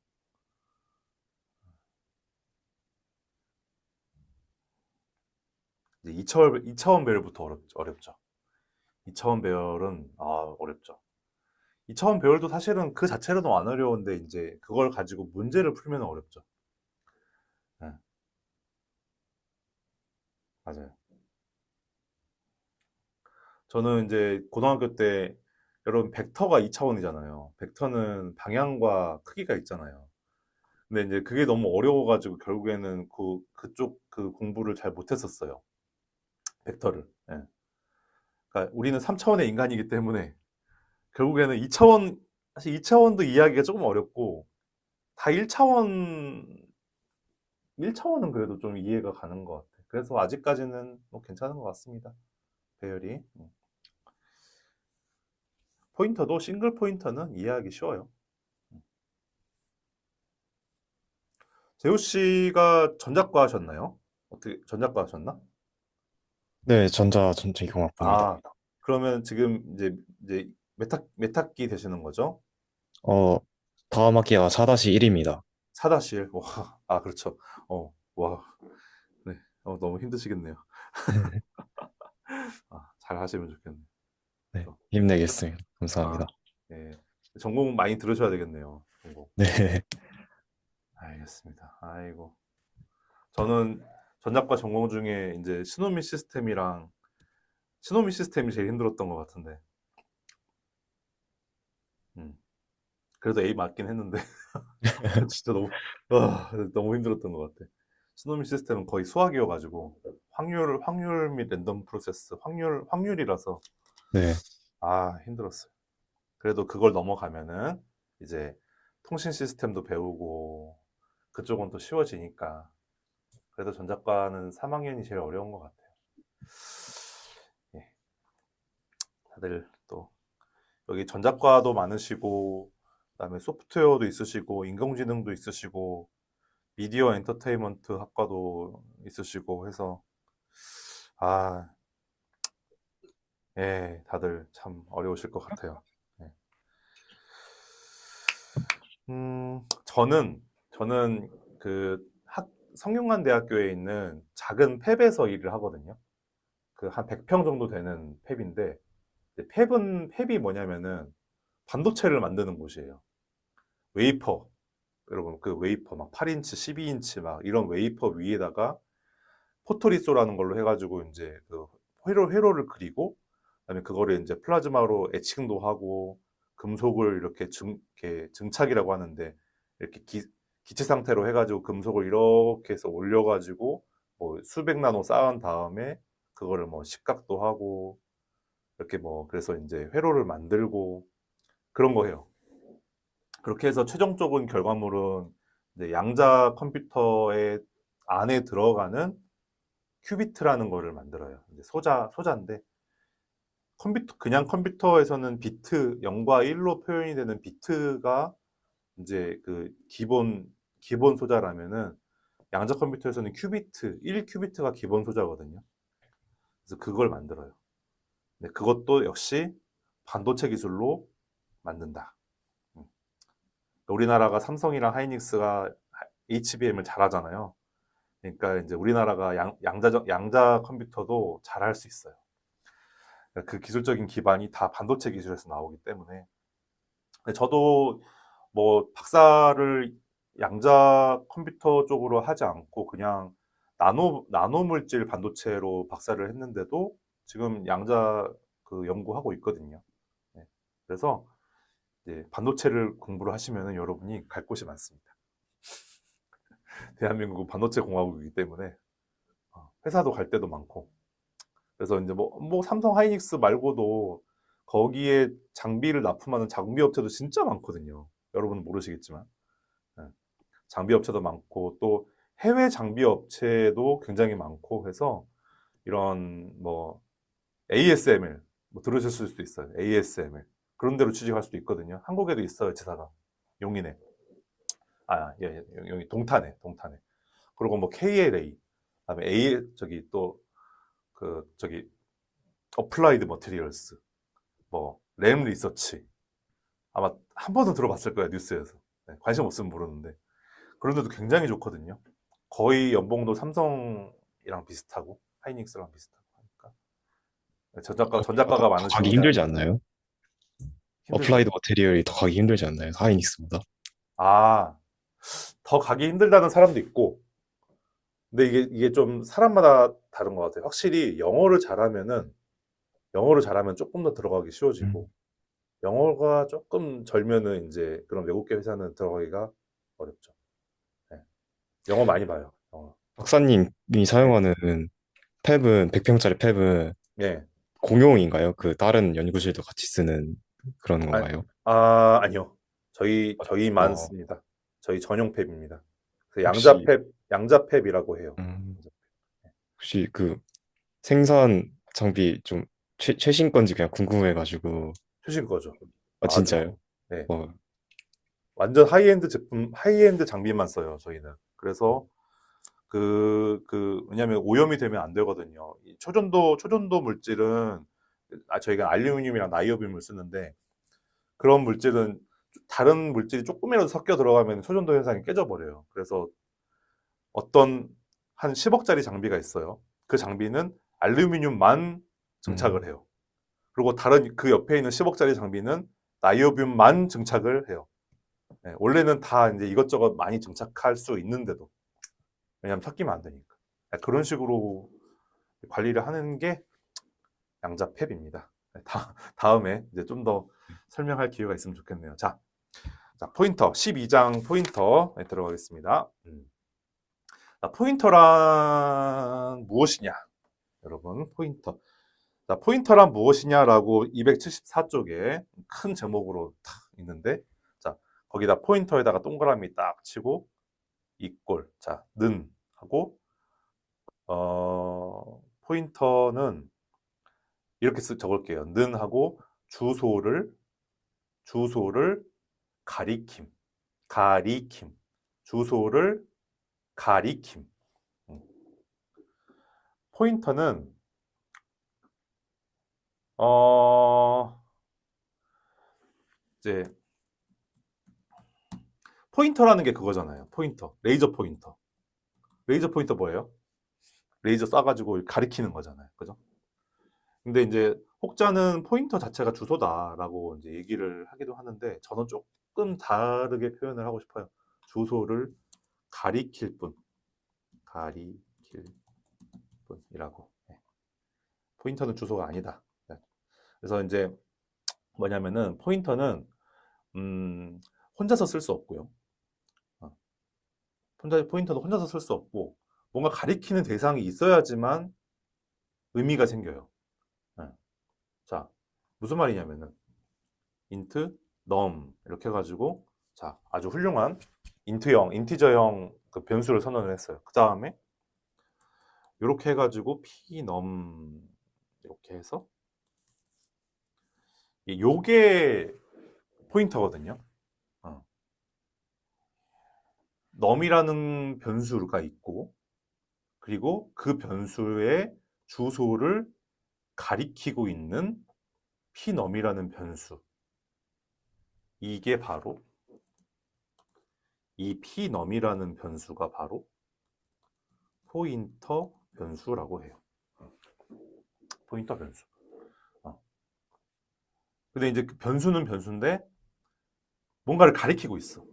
이제 2차원 배열부터 어렵죠. 2차원 배열은, 어렵죠. 2차원 배열도 사실은 그 자체로는 안 어려운데, 이제 그걸 가지고 문제를 풀면 어렵죠. 네, 맞아요. 저는 이제 고등학교 때, 여러분, 벡터가 2차원이잖아요. 벡터는 방향과 크기가 있잖아요. 근데 이제 그게 너무 어려워가지고 결국에는 그쪽 그 공부를 잘 못했었어요. 벡터를. 예. 그러니까 우리는 3차원의 인간이기 때문에 결국에는 2차원, 사실 2차원도 이해하기가 조금 어렵고, 다 1차원은 그래도 좀 이해가 가는 것 같아요. 그래서 아직까지는 뭐 괜찮은 것 같습니다. 배열이. 포인터도 싱글 포인터는 이해하기 쉬워요. 재우 씨가 전작과 하셨나요? 어떻게 전작과 하셨나? 네, 전자전자기공학부입니다. 아, 그러면 지금 이제 메타기 되시는 거죠? 어, 다음 학기가 4-1입니다. 4-1. 와, 그렇죠. 와, 네. 너무 힘드시겠네요. 잘 하시면 좋겠네요. 네, 또. 힘내겠습니다. 아, 감사합니다. 예. 전공 많이 들으셔야 되겠네요. 전공. 네. 알겠습니다. 아이고. 저는 전작과 전공 중에 이제 시노미 시스템이 제일 힘들었던 것 같은데. 음. 그래도 A 맞긴 했는데. 진짜 너무 힘들었던 것 같아. 시노미 시스템은 거의 수학이어가지고 확률 및 랜덤 프로세스, 확률이라서 네. 힘들었어요. 그래도 그걸 넘어가면은 이제 통신 시스템도 배우고 그쪽은 또 쉬워지니까 그래도 전작과는 3학년이 제일 어려운 것 같아요. 예, 다들 또 여기 전작과도 많으시고 그다음에 소프트웨어도 있으시고 인공지능도 있으시고 미디어 엔터테인먼트 학과도 있으시고 해서 아, 다들 참 어려우실 것 같아요. 예. 저는 성균관대학교에 있는 작은 팹에서 일을 하거든요. 그 한 100평 정도 되는 팹인데, 팹이 뭐냐면은 반도체를 만드는 곳이에요. 웨이퍼. 여러분, 그 웨이퍼 막 8인치, 12인치 막 이런 웨이퍼 위에다가 포토리소라는 걸로 해가지고 이제 그 회로를 그리고, 그다음에 그거를 이제 플라즈마로 에칭도 하고, 금속을 이렇게 증착이라고 하는데, 이렇게 기체 상태로 해가지고 금속을 이렇게 해서 올려가지고, 뭐 수백 나노 쌓은 다음에, 그거를 뭐 식각도 하고, 이렇게 뭐, 그래서 이제 회로를 만들고, 그런 거예요. 그렇게 해서 최종적인 결과물은 이제 양자 컴퓨터의 안에 들어가는 큐비트라는 거를 만들어요. 이제 소자인데 그냥 컴퓨터에서는 비트 0과 1로 표현이 되는 비트가 이제 그 기본 소자라면은 양자 컴퓨터에서는 1큐비트가 기본 소자거든요. 그래서 그걸 만들어요. 근데 그것도 역시 반도체 기술로 만든다. 음. 우리나라가 삼성이랑 하이닉스가 HBM을 잘하잖아요. 그러니까 이제 우리나라가 양자 컴퓨터도 잘할 수 있어요. 그러니까 그 기술적인 기반이 다 반도체 기술에서 나오기 때문에. 근데 저도 뭐 박사를 양자 컴퓨터 쪽으로 하지 않고 그냥 나노 물질 반도체로 박사를 했는데도 지금 양자 그 연구하고 있거든요. 네. 그래서 이제 반도체를 공부를 하시면은 여러분이 갈 곳이 많습니다. 대한민국은 반도체 공화국이기 때문에 회사도 갈 데도 많고. 그래서 이제 뭐 삼성 하이닉스 말고도 거기에 장비를 납품하는 장비 업체도 진짜 많거든요. 여러분은 모르시겠지만. 장비 업체도 많고 또 해외 장비 업체도 굉장히 많고 해서 이런 뭐 ASML 뭐 들으셨을 수도 있어요. ASML 그런 데로 취직할 수도 있거든요. 한국에도 있어요, 지사가. 용인에. 여기 동탄에. 그리고 뭐 KLA, 그다음에 저기 또 저기 어플라이드 머티리얼스, 뭐 램 리서치 아마 한 번은 들어봤을 거예요, 뉴스에서. 네, 관심 없으면 모르는데 그런 데도 굉장히 좋거든요. 거의 연봉도 삼성이랑 비슷하고 하이닉스랑 비슷하고 하니까 전작가가 더 가기 많으시니까 힘들지 않나요? 힘들다고요. 어플라이드 머테리얼이 더 가기 힘들지 않나요? 하이닉스보다? 아, 더 가기 힘들다는 사람도 있고, 근데 이게 좀 사람마다 다른 것 같아요. 확실히 영어를 잘하면 조금 더 들어가기 음. 쉬워지고, 영어가 조금 절면은 이제 그런 외국계 회사는 들어가기가 어렵죠. 네. 영어 많이 봐요. 영어. 박사님이 네. 사용하는 탭은, 100평짜리 탭은 네. 공용인가요? 그 다른 연구실도 같이 쓰는 그런 아, 건가요? 아니요. 저희만 어, 씁니다. 저희 전용 탭입니다. 그래서 혹시, 양자탭이라고 해요. 음, 혹시 그 생산 장비 좀 최신 건지 그냥 궁금해가지고. 최신 거죠. 아, 아주. 진짜요? 네. 어, 완전 하이엔드 제품, 하이엔드 장비만 써요, 저희는. 그래서 왜냐면 오염이 되면 안 되거든요. 이 초전도 물질은, 저희가 알루미늄이랑 나이오빔을 쓰는데, 그런 물질은 다른 물질이 조금이라도 섞여 들어가면 초전도 현상이 깨져버려요. 그래서 어떤 한 10억짜리 장비가 있어요. 그 장비는 알루미늄만 증착을 음, 해요. 그리고 다른 그 옆에 있는 10억짜리 장비는 나이오빔만 증착을 해요. 네, 원래는 다 이제 이것저것 많이 증착할 수 있는데도 왜냐하면 섞이면 안 되니까 그런 식으로 관리를 하는 게 양자 팹입니다. 네, 다음에 이제 좀 더 설명할 기회가 있으면 좋겠네요. 자, 포인터 12장 포인터에 들어가겠습니다. 자, 포인터란 무엇이냐? 여러분 포인터. 자, 포인터란 무엇이냐라고 274쪽에 큰 제목으로 탁 있는데 자 거기다 포인터에다가 동그라미 딱 치고 이꼴 자 는 하고 포인터는 이렇게 적을게요. 는 하고 주소를 가리킴 가리킴 주소를 가리킴 음. 포인터는 어 이제 포인터라는 게 그거잖아요. 포인터 레이저 포인터 레이저 포인터 뭐예요? 레이저 쏴가지고 가리키는 거잖아요. 그죠? 근데 이제 혹자는 포인터 자체가 주소다라고 이제 얘기를 하기도 하는데 저는 조금 다르게 표현을 하고 싶어요. 주소를 가리킬 뿐, 가리킬 뿐이라고. 네. 포인터는 주소가 아니다. 네. 그래서 이제 뭐냐면은 포인터는 혼자서 쓸 수 없고요. 어, 포인터도 혼자서 쓸 수 없고 뭔가 가리키는 대상이 있어야지만 의미가 생겨요. 네. 자, 무슨 말이냐면은 int num 이렇게 해가지고 자 아주 훌륭한 인티저형 그 변수를 선언을 했어요. 그 다음에 이렇게 해가지고 p num 이렇게 해서 요게 포인터거든요. 어. num이라는 변수가 있고 그리고 그 변수의 주소를 가리키고 있는 p num이라는 변수 이게 바로 이 p num이라는 변수가 바로 포인터 변수라고 해요. 포인터 변수. 어. 근데 이제 그 변수는 변수인데 뭔가를 가리키고 있어.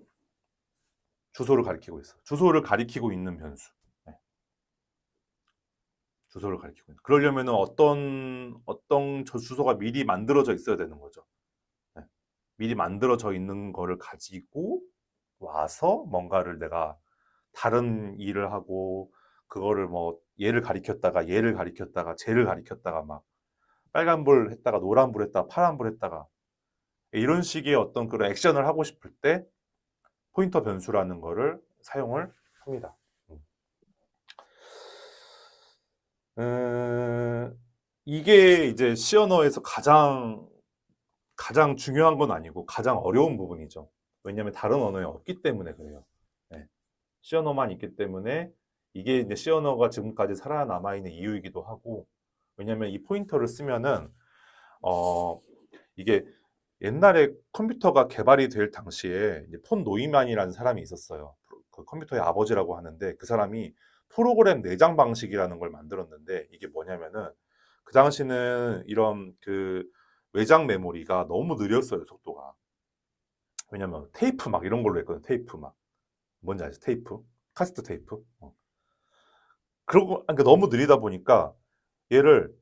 주소를 가리키고 있어. 주소를 가리키고 있는 변수. 네. 주소를 가리키고 있는. 그러려면 어떤 주소가 미리 만들어져 있어야 되는 거죠. 네. 미리 만들어져 있는 거를 가지고 와서 뭔가를 내가 다른 일을 하고 그거를 뭐 얘를 가리켰다가 쟤를 가리켰다가 막 빨간불 했다가 노란불 했다가 파란불 했다가 이런 식의 어떤 그런 액션을 하고 싶을 때 포인터 변수라는 거를 사용을 합니다. 이게 이제 C 언어에서 가장 중요한 건 아니고 가장 어려운 부분이죠. 왜냐하면 다른 언어에 없기 때문에 그래요. 네. C 언어만 있기 때문에 이게 이제 C 언어가 지금까지 살아남아 있는 이유이기도 하고, 왜냐하면 이 포인터를 쓰면은 이게 옛날에 컴퓨터가 개발이 될 당시에 이제 폰 노이만이라는 사람이 있었어요. 그 컴퓨터의 아버지라고 하는데 그 사람이 프로그램 내장 방식이라는 걸 만들었는데, 이게 뭐냐면은 그 당시는 이런 그 외장 메모리가 너무 느렸어요, 속도가. 왜냐면 테이프 막 이런 걸로 했거든. 테이프 막. 뭔지 알지? 테이프? 카세트 테이프? 그러고 그러니까 너무 느리다 보니까 얘를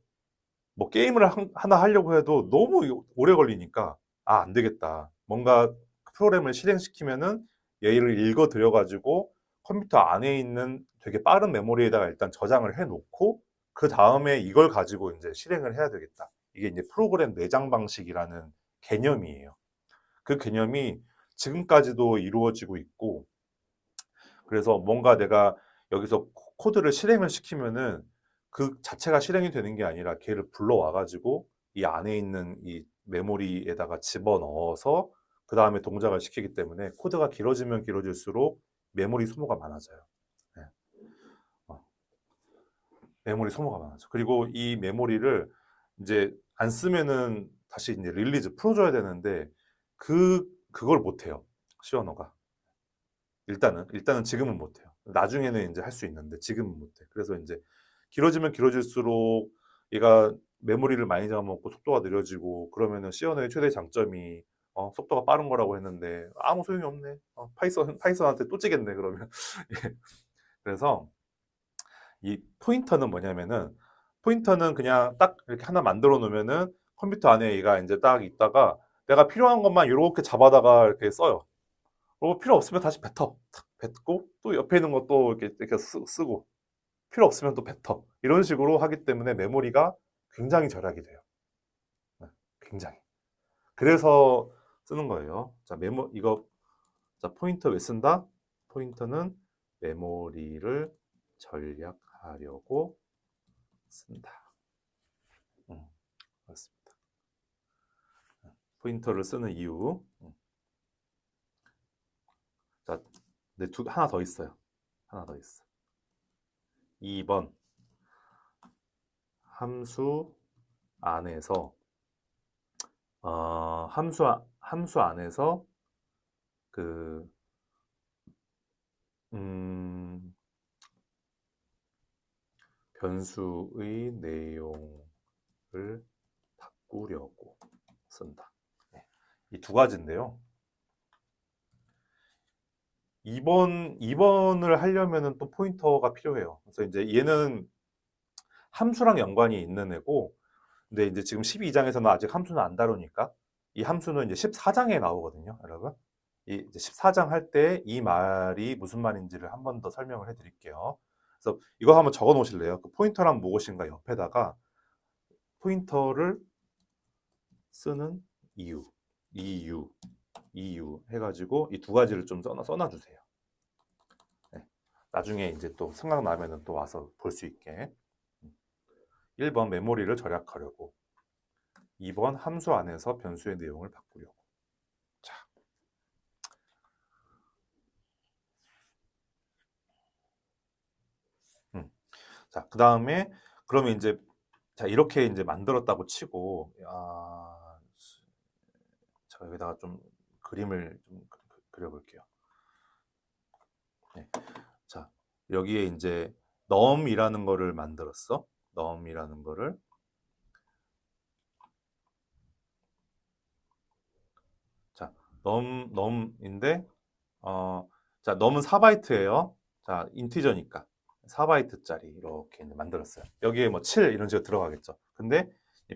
뭐 게임을 하나 하려고 해도 너무 오래 걸리니까 안 되겠다. 뭔가 프로그램을 실행시키면은 얘를 읽어 들여가지고 컴퓨터 안에 있는 되게 빠른 메모리에다가 일단 저장을 해 놓고 그 다음에 이걸 가지고 이제 실행을 해야 되겠다. 이게 이제 프로그램 내장 방식이라는 개념이에요. 그 개념이 지금까지도 이루어지고 있고, 그래서 뭔가 내가 여기서 코드를 실행을 시키면은 그 자체가 실행이 되는 게 아니라 걔를 불러와 가지고 이 안에 있는 이 메모리에다가 집어넣어서 그 다음에 동작을 시키기 때문에 코드가 길어지면 길어질수록 메모리 소모가 많아져요. 네. 메모리 소모가 많아져. 그리고 이 메모리를 이제 안 쓰면은 다시 이제 릴리즈 풀어줘야 되는데 그걸 못해요. 시어너가. 일단은 지금은 못해요. 나중에는 이제 할 수 있는데 지금은 못해. 그래서 이제 길어지면 길어질수록 얘가 메모리를 많이 잡아먹고 속도가 느려지고, 그러면은 시어너의 최대 장점이 속도가 빠른 거라고 했는데 아무 소용이 없네. 파이썬한테 또 찌겠네 그러면. 예. 그래서 이 포인터는 뭐냐면은, 포인터는 그냥 딱 이렇게 하나 만들어 놓으면은 컴퓨터 안에 얘가 이제 딱 있다가 내가 필요한 것만 이렇게 잡아다가 이렇게 써요. 그리고 필요 없으면 다시 뱉어. 탁 뱉고 또 옆에 있는 것도 이렇게 쓰고, 필요 없으면 또 뱉어. 이런 식으로 하기 때문에 메모리가 굉장히 절약이 돼요. 네, 굉장히. 그래서 쓰는 거예요. 자, 자, 포인터 왜 쓴다? 포인터는 메모리를 절약하려고 쓴다. 그렇습니다. 포인터를 쓰는 이유. 자, 하나 더 있어요. 하나 더 있어. 2번. 함수 안에서 함수 안에서 그 변수의 내용을 바꾸려고 쓴다. 네. 이 두 가지인데요. 2번을 하려면은 또 포인터가 필요해요. 그래서 이제 얘는 함수랑 연관이 있는 애고, 근데 이제 지금 12장에서는 아직 함수는 안 다루니까 이 함수는 이제 14장에 나오거든요, 여러분. 이 14장 할 때 이 말이 무슨 말인지를 한 번 더 설명을 해드릴게요. 그래서 이거 한번 적어 놓으실래요? 그 포인터란 무엇인가 옆에다가 포인터를 쓰는 이유 해가지고 이 두 가지를 좀 써놔주세요. 네. 나중에 이제 또 생각나면은 또 와서 볼 수 있게. 1번 메모리를 절약하려고, 2번 함수 안에서 변수의 내용을 바꾸려고. 자, 자, 그 다음에 그러면 이제 자 이렇게 이제 만들었다고 치고, 자 여기다가 좀 그림을 좀 그려볼게요. 네. 자 여기에 이제 num이라는 거를 만들었어. num이라는 거를. 자 num인데 자 num은 4바이트예요. 자 인티저니까 4바이트짜리 이렇게 만들었어요. 여기에 뭐 7 이런 식으로 들어가겠죠. 근데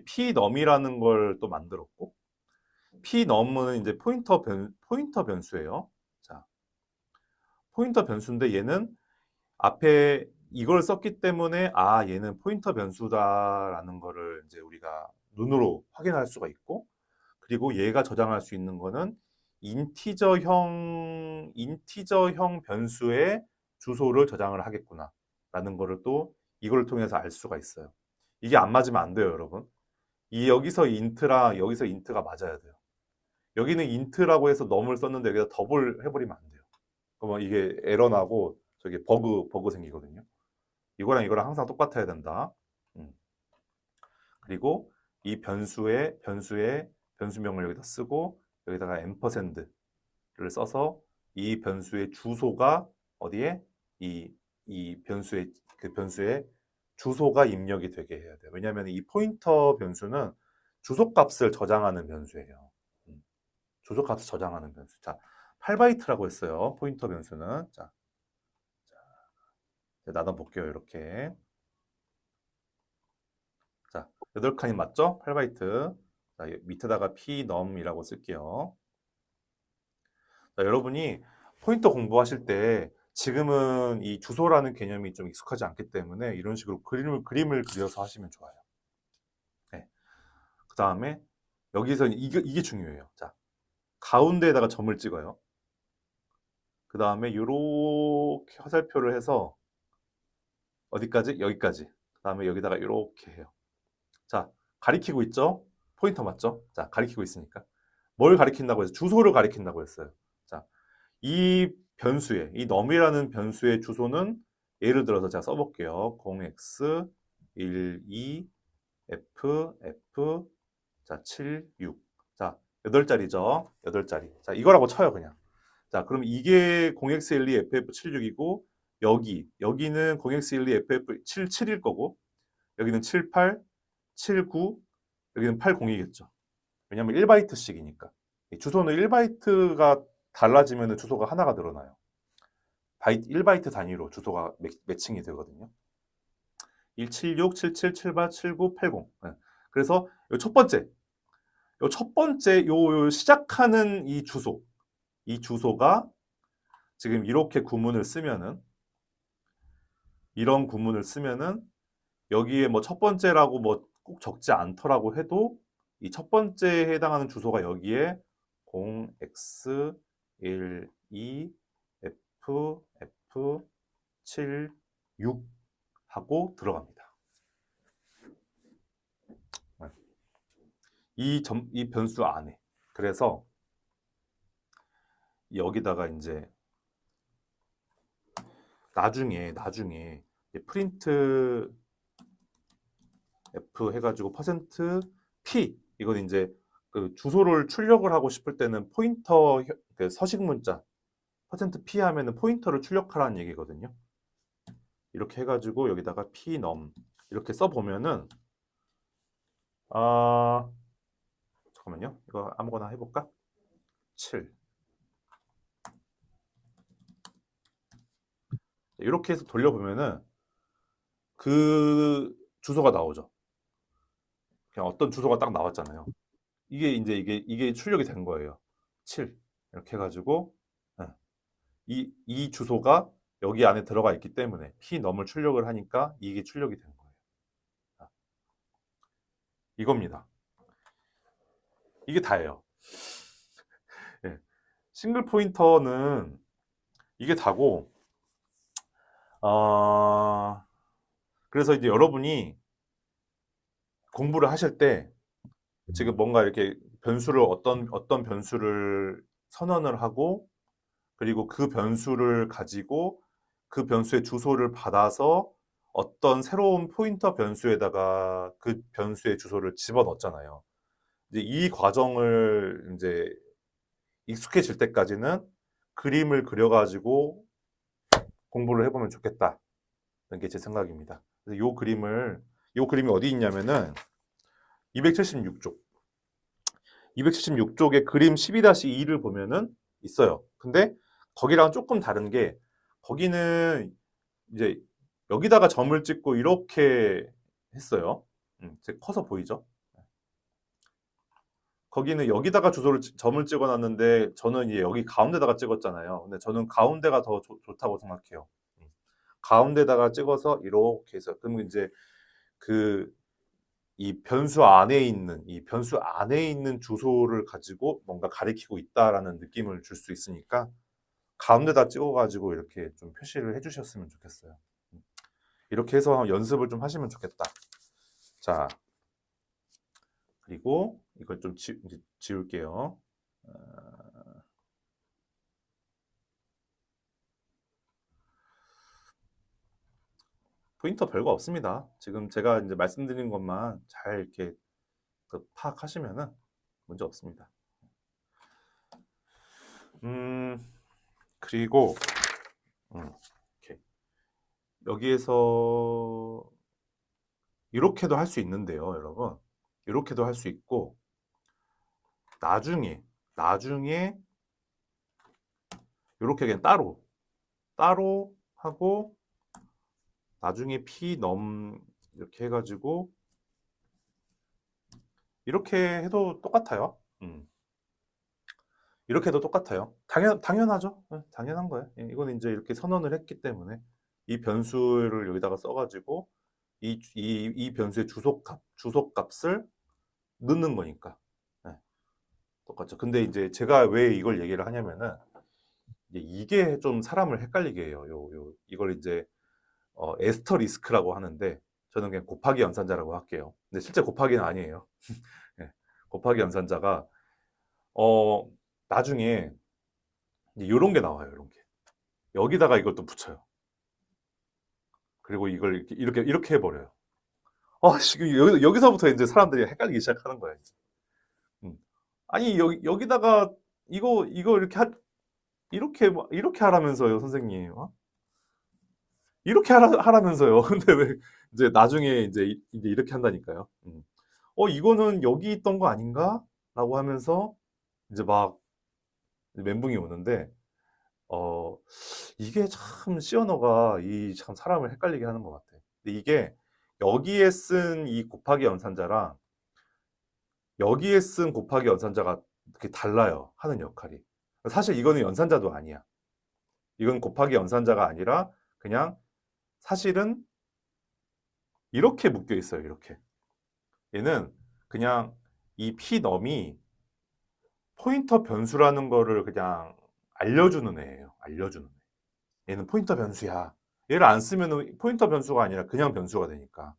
pnum이라는 걸 또 만들었고, pnum은 이제 포인터 변수예요. 자, 포인터 변수인데 얘는 앞에 이걸 썼기 때문에 얘는 포인터 변수다라는 거를 이제 우리가 눈으로 확인할 수가 있고, 그리고 얘가 저장할 수 있는 거는 인티저형 변수의 주소를 저장을 하겠구나 라는 거를 또 이걸 통해서 알 수가 있어요. 이게 안 맞으면 안 돼요, 여러분. 여기서 인트랑 여기서 인트가 맞아야 돼요. 여기는 인트라고 해서 넘을 썼는데 여기다 더블 해버리면 안 돼요. 그러면 이게 에러 나고 저기 버그 생기거든요. 이거랑 이거랑 항상 똑같아야 된다. 그리고 이 변수명을 여기다 쓰고 여기다가 앰퍼샌드를 써서 이 변수의 주소가 어디에 이 변수의 주소가 입력이 되게 해야 돼요. 왜냐하면 이 포인터 변수는 주소값을 저장하는 변수예요. 주소값을 저장하는 변수. 자, 8바이트라고 했어요. 포인터 변수는. 자, 나눠 볼게요. 이렇게. 자, 8칸이 맞죠? 8바이트. 자, 밑에다가 pnum이라고 쓸게요. 자, 여러분이 포인터 공부하실 때 지금은 이 주소라는 개념이 좀 익숙하지 않기 때문에 이런 식으로 그림을 그려서 하시면 좋아요. 네. 그 다음에 여기서 이게 중요해요. 자, 가운데에다가 점을 찍어요. 그 다음에 이렇게 화살표를 해서 어디까지? 여기까지. 그 다음에 여기다가 이렇게 해요. 자, 가리키고 있죠? 포인터 맞죠? 자, 가리키고 있으니까. 뭘 가리킨다고 해서 주소를 가리킨다고 했어요. 자, 이 변수의, 이 num이라는 변수의 주소는 예를 들어서 제가 써볼게요. 0x 12 f 자, 7 6. 자, 8자리죠. 8자리. 자, 이거라고 쳐요, 그냥. 자, 그럼 이게 0x12 ff76이고 여기는 0x12 ff77일 거고 여기는 78, 79, 여기는 80이겠죠. 왜냐면 1바이트씩이니까. 주소는 1바이트가 달라지면 주소가 하나가 늘어나요. 1바이트 단위로 주소가 매칭이 되거든요. 176, 77, 78, 79, 80. 네. 그래서 첫 번째, 요 시작하는 이 주소가 지금 이렇게 이런 구문을 쓰면은 여기에 뭐 첫 번째라고 뭐 꼭 적지 않더라고 해도 이 첫 번째에 해당하는 주소가 여기에 0x 12 f 7 6 하고 들어갑니다. 이 변수 안에. 그래서 여기다가 이제 나중에 프린트 F 해가지고 %P 이건 이제 그 주소를 출력을 하고 싶을 때는 포인터 그 서식 문자 %P 하면은 포인터를 출력하라는 얘기거든요. 이렇게 해가지고 여기다가 pnum 이렇게 써보면은 잠깐만요. 이거 아무거나 해볼까? 7 이렇게 해서 돌려보면은 그 주소가 나오죠. 그냥 어떤 주소가 딱 나왔잖아요. 이게 출력이 된 거예요. 7 이렇게 해가지고 네. 이 주소가 여기 안에 들어가 있기 때문에 pnum을 출력을 하니까 이게 출력이 된 거예요. 이겁니다. 이게 다예요. 네. 싱글 포인터는 이게 다고 그래서 이제 여러분이 공부를 하실 때 지금 뭔가 이렇게 어떤 변수를 선언을 하고 그리고 그 변수를 가지고 그 변수의 주소를 받아서 어떤 새로운 포인터 변수에다가 그 변수의 주소를 집어넣잖아요. 이제 이 과정을 이제 익숙해질 때까지는 그림을 그려가지고 공부를 해보면 좋겠다. 는 게 제 생각입니다. 그래서 요 그림이 어디 있냐면은 276쪽. 276쪽에 그림 12-2를 보면은 있어요. 근데 거기랑 조금 다른 게 거기는 이제 여기다가 점을 찍고 이렇게 했어요. 제 커서 보이죠? 거기는 여기다가 점을 찍어놨는데 저는 이제 여기 가운데다가 찍었잖아요. 근데 저는 가운데가 더 좋다고 생각해요. 가운데다가 찍어서 이렇게 해서 그러면 이제 그 이 변수 안에 있는 주소를 가지고 뭔가 가리키고 있다라는 느낌을 줄 수 있으니까 가운데다 찍어가지고 이렇게 좀 표시를 해주셨으면 좋겠어요. 이렇게 해서 연습을 좀 하시면 좋겠다. 자, 그리고 이걸 좀 이제 지울게요. 포인터 별거 없습니다. 지금 제가 이제 말씀드린 것만 잘 이렇게 파악하시면은 문제 없습니다. 그리고 이렇게 여기에서 이렇게도 할 수 있는데요, 여러분. 이렇게도 할 수 있고 나중에 이렇게 그냥 따로 하고 나중에 이렇게 해가지고 이렇게 해도 똑같아요. 이렇게 해도 똑같아요. 당연하죠. 네, 당연한 거예요. 예, 이건 이제 이렇게 선언을 했기 때문에 이 변수를 여기다가 써가지고 이 변수의 주소값을 넣는 거니까. 네, 똑같죠. 근데 이제 제가 왜 이걸 얘기를 하냐면은 이게 좀 사람을 헷갈리게 해요. 이걸 이제 에스터리스크라고 하는데 저는 그냥 곱하기 연산자라고 할게요. 근데 실제 곱하기는 아니에요. 네, 곱하기 연산자가 나중에 이런 게 나와요. 이런 게 여기다가 이걸 또 붙여요. 그리고 이걸 이렇게 해버려요. 지금 여기서부터 이제 사람들이 헷갈리기 시작하는 거예요. 이제. 아니 여기다가 이거 이렇게 하라면서요, 선생님. 이렇게 하라면서요. 근데 왜 이제 나중에 이제 이렇게 한다니까요. 이거는 여기 있던 거 아닌가? 라고 하면서 이제 막 멘붕이 오는데 이게 참 시어너가 이 참 사람을 헷갈리게 하는 것 같아. 근데 이게 여기에 쓴 이 곱하기 연산자랑 여기에 쓴 곱하기 연산자가 이렇게 달라요. 하는 역할이. 사실 이거는 연산자도 아니야. 이건 곱하기 연산자가 아니라 그냥 사실은 이렇게 묶여 있어요. 이렇게. 얘는 그냥 이 pnom이 포인터 변수라는 거를 그냥 알려주는 애예요. 알려주는 애. 얘는 포인터 변수야. 얘를 안 쓰면 포인터 변수가 아니라 그냥 변수가 되니까.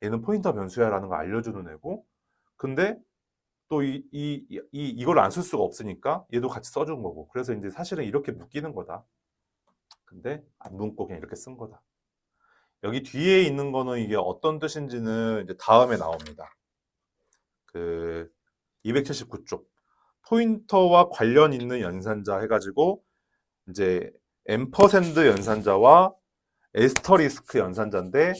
얘는 포인터 변수야라는 거 알려주는 애고, 근데 또 이걸 안 쓸 수가 없으니까 얘도 같이 써준 거고. 그래서 이제 사실은 이렇게 묶이는 거다. 근데 안 묶고 그냥 이렇게 쓴 거다. 여기 뒤에 있는 거는 이게 어떤 뜻인지는 이제 다음에 나옵니다. 그 279쪽. 포인터와 관련 있는 연산자 해가지고 이제 앰퍼샌드 연산자와 에스터리스크 연산자인데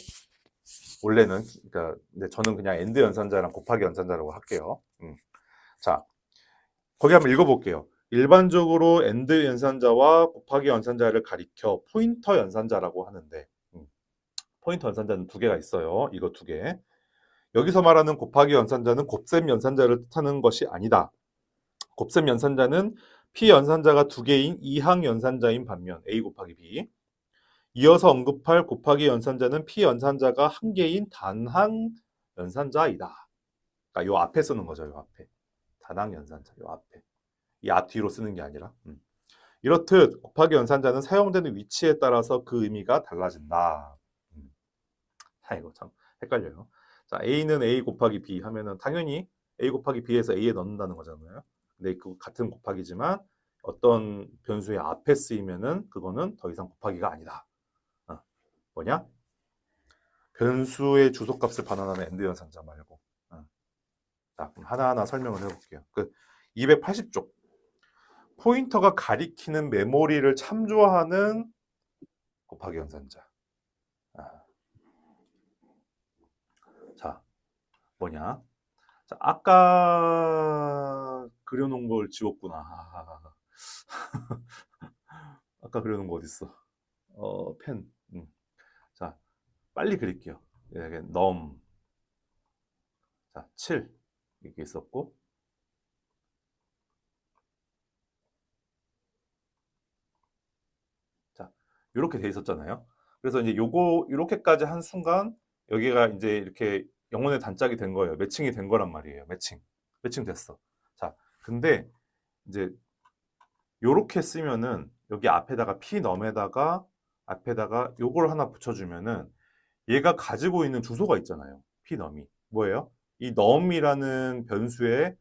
원래는 그러니까 저는 그냥 엔드 연산자랑 곱하기 연산자라고 할게요. 자, 거기 한번 읽어볼게요. 일반적으로 엔드 연산자와 곱하기 연산자를 가리켜 포인터 연산자라고 하는데 포인터 연산자는 두 개가 있어요. 이거 두 개. 여기서 말하는 곱하기 연산자는 곱셈 연산자를 뜻하는 것이 아니다. 곱셈 연산자는 p 연산자가 두 개인 이항 연산자인 반면 a 곱하기 b. 이어서 언급할 곱하기 연산자는 p 연산자가 한 개인 단항 연산자이다. 그러니까 요 앞에 쓰는 거죠. 요 앞에. 단항 연산자. 요 앞에. 이 앞 뒤로 쓰는 게 아니라. 이렇듯 곱하기 연산자는 사용되는 위치에 따라서 그 의미가 달라진다. 이거 참 헷갈려요. 자, a는 a 곱하기 b 하면은 당연히 a 곱하기 b에서 a에 넣는다는 거잖아요. 근데 그 같은 곱하기지만 어떤 변수의 앞에 쓰이면은 그거는 더 이상 곱하기가 아니다. 뭐냐? 변수의 주소값을 반환하는 엔드 연산자 말고. 자, 그럼 하나하나 설명을 해볼게요. 그 280쪽. 포인터가 가리키는 메모리를 참조하는 곱하기 연산자. 자, 뭐냐? 자, 아까 그려놓은 걸 지웠구나. 아까 그려놓은 거 어딨어? 펜. 자, 빨리 그릴게요. 이렇게 자, 7 이렇게 있었고, 자, 이렇게 돼 있었잖아요. 그래서 이제 요거 이렇게까지 한 순간 여기가 이제 이렇게 영혼의 단짝이 된 거예요. 매칭이 된 거란 말이에요. 매칭 됐어. 자, 근데 이제 요렇게 쓰면은 여기 앞에다가 pnom에다가 앞에다가 요걸 하나 붙여주면은 얘가 가지고 있는 주소가 있잖아요. pnom이 뭐예요? 이 num이라는 변수의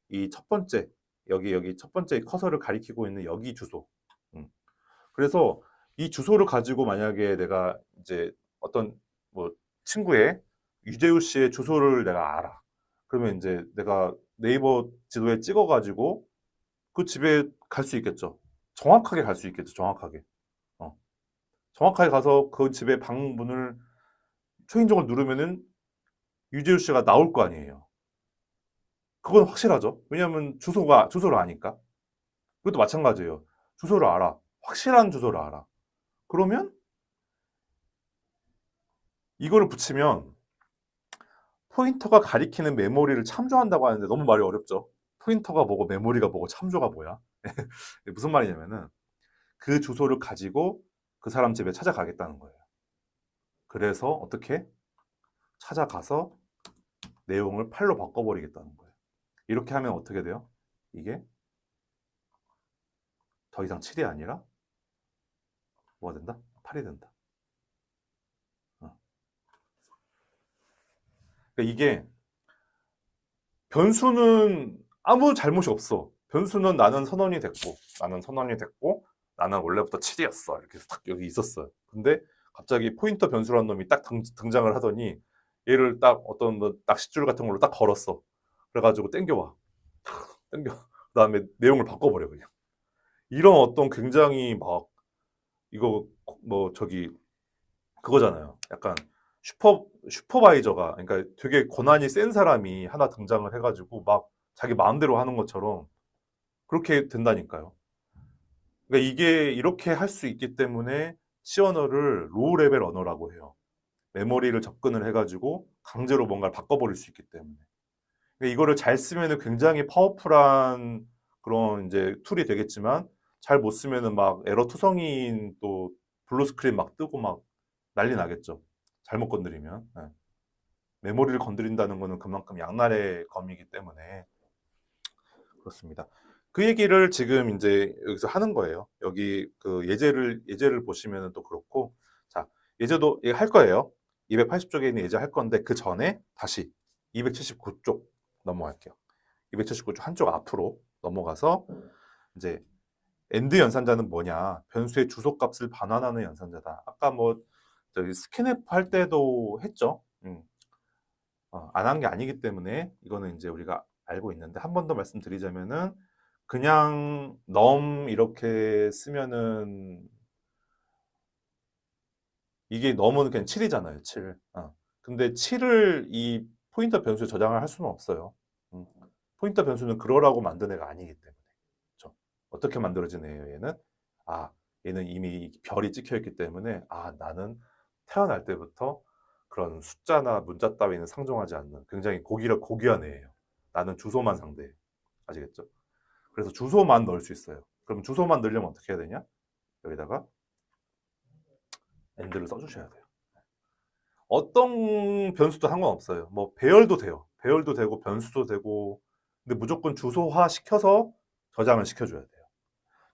이 첫 번째 여기 첫 번째 커서를 가리키고 있는 여기 주소. 그래서 이 주소를 가지고 만약에 내가 이제 어떤 뭐 친구의 유재우 씨의 주소를 내가 알아. 그러면 이제 내가 네이버 지도에 찍어가지고 그 집에 갈 수 있겠죠. 정확하게 갈 수 있겠죠. 정확하게. 어. 정확하게 가서 그 집의 방문을 초인종을 누르면은 유재우 씨가 나올 거 아니에요. 그건 확실하죠. 왜냐하면 주소를 아니까. 그것도 마찬가지예요. 주소를 알아. 확실한 주소를 알아. 그러면 이거를 붙이면 포인터가 가리키는 메모리를 참조한다고 하는데 너무 말이 어렵죠. 포인터가 뭐고 메모리가 뭐고 참조가 뭐야? 무슨 말이냐면은 그 주소를 가지고 그 사람 집에 찾아가겠다는 거예요. 그래서 어떻게 찾아가서 내용을 8로 바꿔버리겠다는 거예요. 이렇게 하면 어떻게 돼요? 이게 더 이상 7이 아니라 뭐가 된다? 8이 된다. 그러니까 이게 변수는 아무 잘못이 없어. 변수는 나는 선언이 됐고, 나는 원래부터 7이었어. 이렇게 딱 여기 있었어요. 근데 갑자기 포인터 변수라는 놈이 딱 등장을 하더니 얘를 딱 어떤 뭐 낚싯줄 같은 걸로 딱 걸었어. 그래가지고 땡겨와. 땡겨. 그 다음에 내용을 바꿔버려, 그냥. 이런 어떤 굉장히 막, 이거 뭐 저기 그거잖아요. 약간 슈퍼바이저가, 그러니까 되게 권한이 센 사람이 하나 등장을 해가지고 막 자기 마음대로 하는 것처럼 그렇게 된다니까요. 그러니까 이게 이렇게 할 수 있기 때문에 C 언어를 로우 레벨 언어라고 해요. 메모리를 접근을 해가지고 강제로 뭔가를 바꿔버릴 수 있기 때문에. 그러니까 이거를 잘 쓰면은 굉장히 파워풀한 그런 이제 툴이 되겠지만 잘 못 쓰면은 막 에러 투성이인 또 블루 스크린 막 뜨고 막 난리 나겠죠. 잘못 건드리면. 네. 메모리를 건드린다는 거는 그만큼 양날의 검이기 때문에 그렇습니다. 그 얘기를 지금 이제 여기서 하는 거예요. 여기 그 예제를 보시면은 또 그렇고, 자, 예제도 할 거예요. 280쪽에 있는 예제 할 건데 그 전에 다시 279쪽 넘어갈게요. 279쪽 한쪽 앞으로 넘어가서 이제 엔드 연산자는 뭐냐? 변수의 주소값을 반환하는 연산자다. 아까 뭐 저기 스캔F 할 때도 했죠. 안 한 게 아니기 때문에 이거는 이제 우리가 알고 있는데 한 번 더 말씀드리자면은 그냥 넘 이렇게 쓰면은 이게 넘은 그냥 7이잖아요. 7. 근데 7을 이 포인터 변수에 저장을 할 수는 없어요. 음. 포인터 변수는 그러라고 만든 애가 아니기 때문에. 그렇죠? 어떻게 만들어진 애예요, 얘는? 아, 얘는 이미 별이 찍혀 있기 때문에 나는 태어날 때부터 그런 숫자나 문자 따위는 상정하지 않는 굉장히 고귀한 애예요. 나는 주소만 상대해. 아시겠죠? 그래서 주소만 넣을 수 있어요. 그럼 주소만 넣으려면 어떻게 해야 되냐? 여기다가 end를 써주셔야 돼요. 어떤 변수도 상관없어요. 뭐 배열도 돼요. 배열도 되고 변수도 되고 근데 무조건 주소화 시켜서 저장을 시켜줘야 돼요.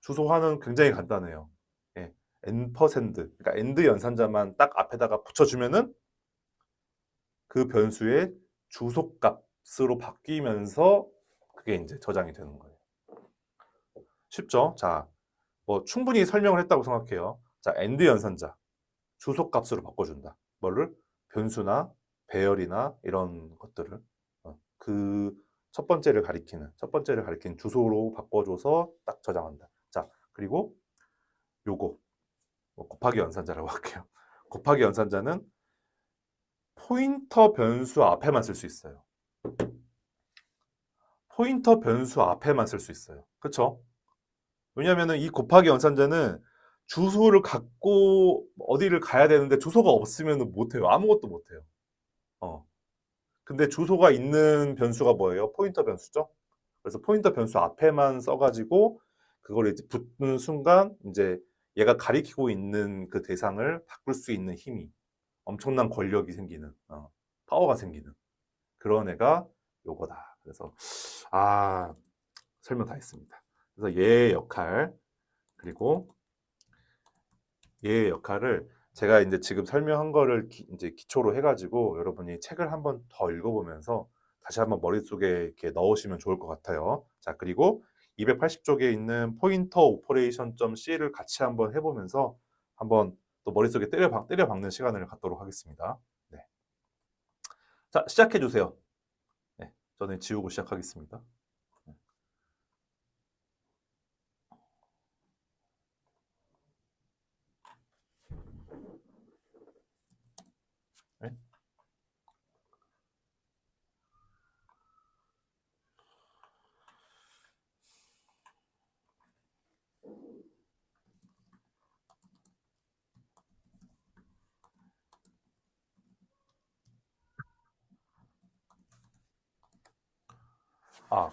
주소화는 굉장히 간단해요. 예, 그러니까 end 연산자만 딱 앞에다가 붙여주면은 그 변수의 주소값으로 바뀌면서 그게 이제 저장이 되는 거예요. 쉽죠? 자, 뭐 충분히 설명을 했다고 생각해요. 자, end 연산자 주소값으로 바꿔준다. 뭐를? 변수나 배열이나 이런 것들을 그 첫 번째를 가리키는 주소로 바꿔줘서 딱 저장한다. 자, 그리고 요거 뭐 곱하기 연산자라고 할게요. 곱하기 연산자는 포인터 변수 앞에만 쓸 수 있어요. 포인터 변수 앞에만 쓸 수 있어요. 그렇죠? 왜냐하면 이 곱하기 연산자는 주소를 갖고 어디를 가야 되는데 주소가 없으면 못해요. 아무것도 못해요. 어. 근데 주소가 있는 변수가 뭐예요? 포인터 변수죠. 그래서 포인터 변수 앞에만 써가지고 그걸 이제 붙는 순간 이제 얘가 가리키고 있는 그 대상을 바꿀 수 있는 힘이 엄청난 권력이 생기는 파워가 생기는 그런 애가 요거다. 그래서 설명 다 했습니다. 그래서 얘의 역할, 그리고 얘의 역할을 제가 이제 지금 설명한 거를 이제 기초로 해가지고 여러분이 책을 한번 더 읽어보면서 다시 한번 머릿속에 이렇게 넣으시면 좋을 것 같아요. 자, 그리고 280쪽에 있는 포인터 오퍼레이션.c를 같이 한번 해보면서 한번 또 머릿속에 때려 박는 시간을 갖도록 하겠습니다. 네. 자, 시작해 주세요. 네, 저는 지우고 시작하겠습니다. 네.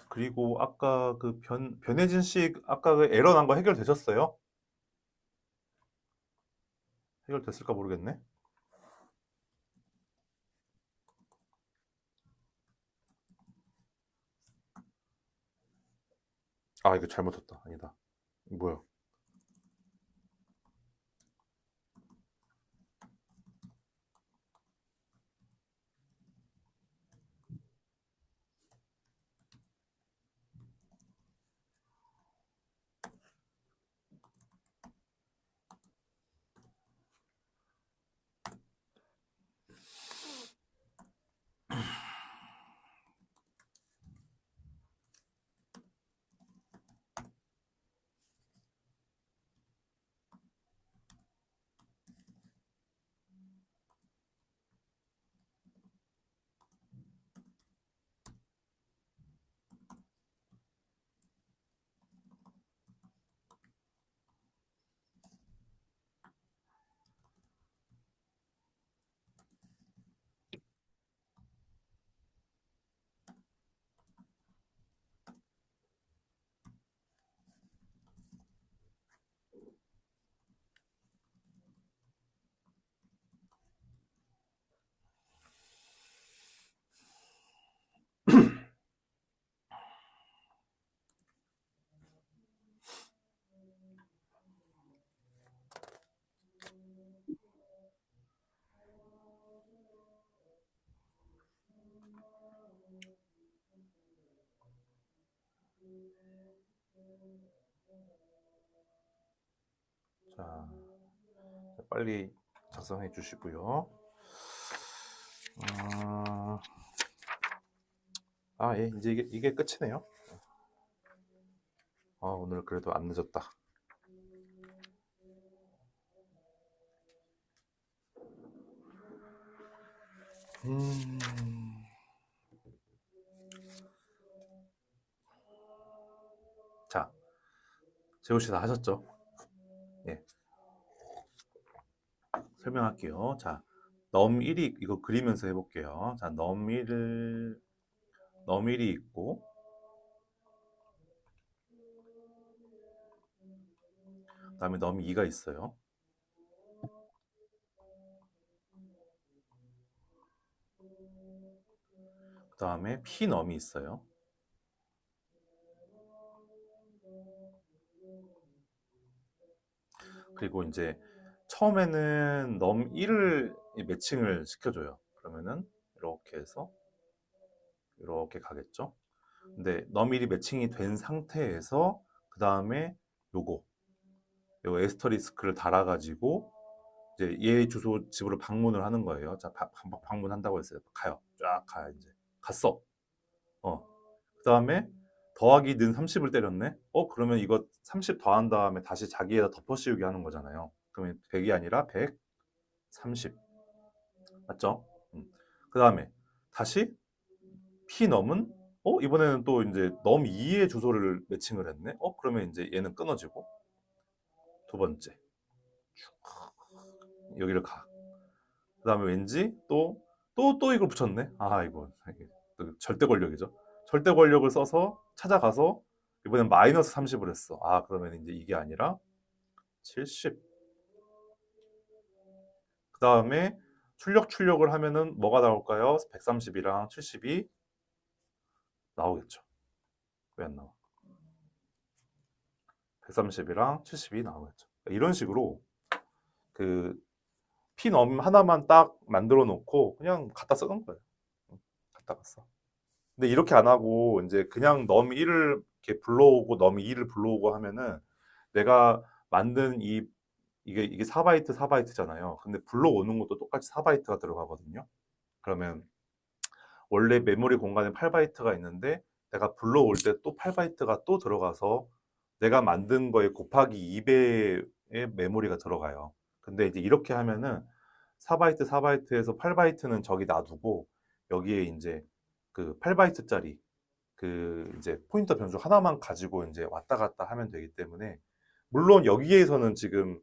그리고 아까 그 변혜진 씨 아까 그 에러 난 거 해결되셨어요? 해결됐을까 모르겠네. 이거 잘못했다. 아니다. 뭐야? 자, 빨리 작성해 주시고요. 예, 이제 이게 끝이네요. 오늘 그래도 안 늦었다. 자, 재호 씨 다 하셨죠? 예. 설명할게요. 자, 넘1이 이거 그리면서 해볼게요. 자, 넘1이 있고, 그 다음에 넘2가 있어요. 그 다음에 P 넘이 있어요. 그리고 이제 처음에는 넘1을 매칭을 시켜줘요. 그러면은 이렇게 해서 이렇게 가겠죠. 근데 넘1이 매칭이 된 상태에서 그 다음에 요 에스터리스크를 달아가지고 이제 얘 주소 집으로 방문을 하는 거예요. 자, 방문한다고 했어요. 가요. 쫙 가요. 이제 갔어. 그 다음에 더하기 는 30을 때렸네. 그러면 이거 30 더한 다음에 다시 자기에다 덮어 씌우기 하는 거잖아요. 그러면 100이 아니라 130. 맞죠? 그 다음에 다시 P 넘은 이번에는 또 이제 넘 2의 주소를 매칭을 했네. 그러면 이제 얘는 끊어지고 두 번째 여기를 가. 그 다음에 왠지 또 이걸 붙였네. 이게 또 절대 권력이죠. 절대 권력을 써서 찾아가서 이번엔 마이너스 30을 했어. 그러면 이제 이게 아니라 70. 그 다음에 출력을 하면은 뭐가 나올까요? 130이랑 70이 나오겠죠. 왜 안 나와? 130이랑 70이 나오겠죠. 이런 식으로 그 피넘 하나만 딱 만들어 놓고 그냥 갖다 쓰는 거예요. 갖다가 써. 근데 이렇게 안 하고 이제 그냥 넘 1을 이렇게 불러오고 넘 2를 불러오고 하면은 내가 만든 이게 4바이트 4바이트잖아요. 근데 불러오는 것도 똑같이 4바이트가 들어가거든요. 그러면 원래 메모리 공간에 8바이트가 있는데 내가 불러올 때 또 8바이트가 또 들어가서 내가 만든 거에 곱하기 2배의 메모리가 들어가요. 근데 이제 이렇게 하면은 4바이트 4바이트에서 8바이트는 저기 놔두고 여기에 이제 그 8바이트짜리 그 이제 포인터 변수 하나만 가지고 이제 왔다 갔다 하면 되기 때문에 물론 여기에서는 지금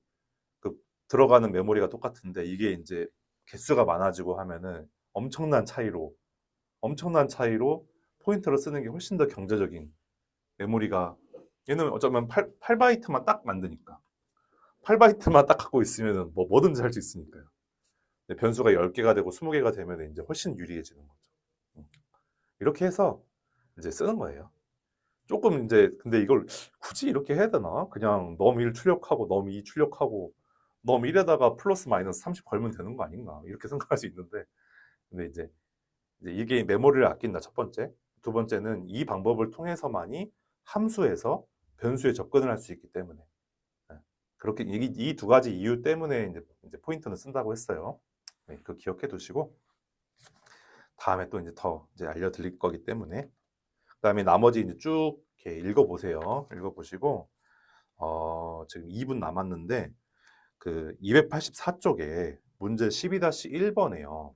그 들어가는 메모리가 똑같은데 이게 이제 개수가 많아지고 하면은 엄청난 차이로 포인터를 쓰는 게 훨씬 더 경제적인 메모리가 얘는 어쩌면 8바이트만 딱 만드니까 8바이트만 딱 갖고 있으면 뭐 뭐든지 할 수 있으니까요. 근데 변수가 10개가 되고 20개가 되면 이제 훨씬 유리해지는 거죠. 음. 이렇게 해서 이제 쓰는 거예요. 조금 이제 근데 이걸 굳이 이렇게 해야 되나? 그냥 넘1 출력하고 넘2 출력하고 넘1에다가 플러스 마이너스 30 걸면 되는 거 아닌가? 이렇게 생각할 수 있는데 근데 이제 이게 메모리를 아낀다 첫 번째. 두 번째는 이 방법을 통해서만이 함수에서 변수에 접근을 할 수 있기 때문에 네. 그렇게 이 두 가지 이유 때문에 이제 포인터는 쓴다고 했어요. 네, 그 기억해 두시고 다음에 또 이제 더 이제 알려드릴 거기 때문에 그다음에 나머지 이제 쭉 이렇게 읽어보세요. 읽어보시고 지금 2분 남았는데 그 284쪽에 문제 12-1번에요.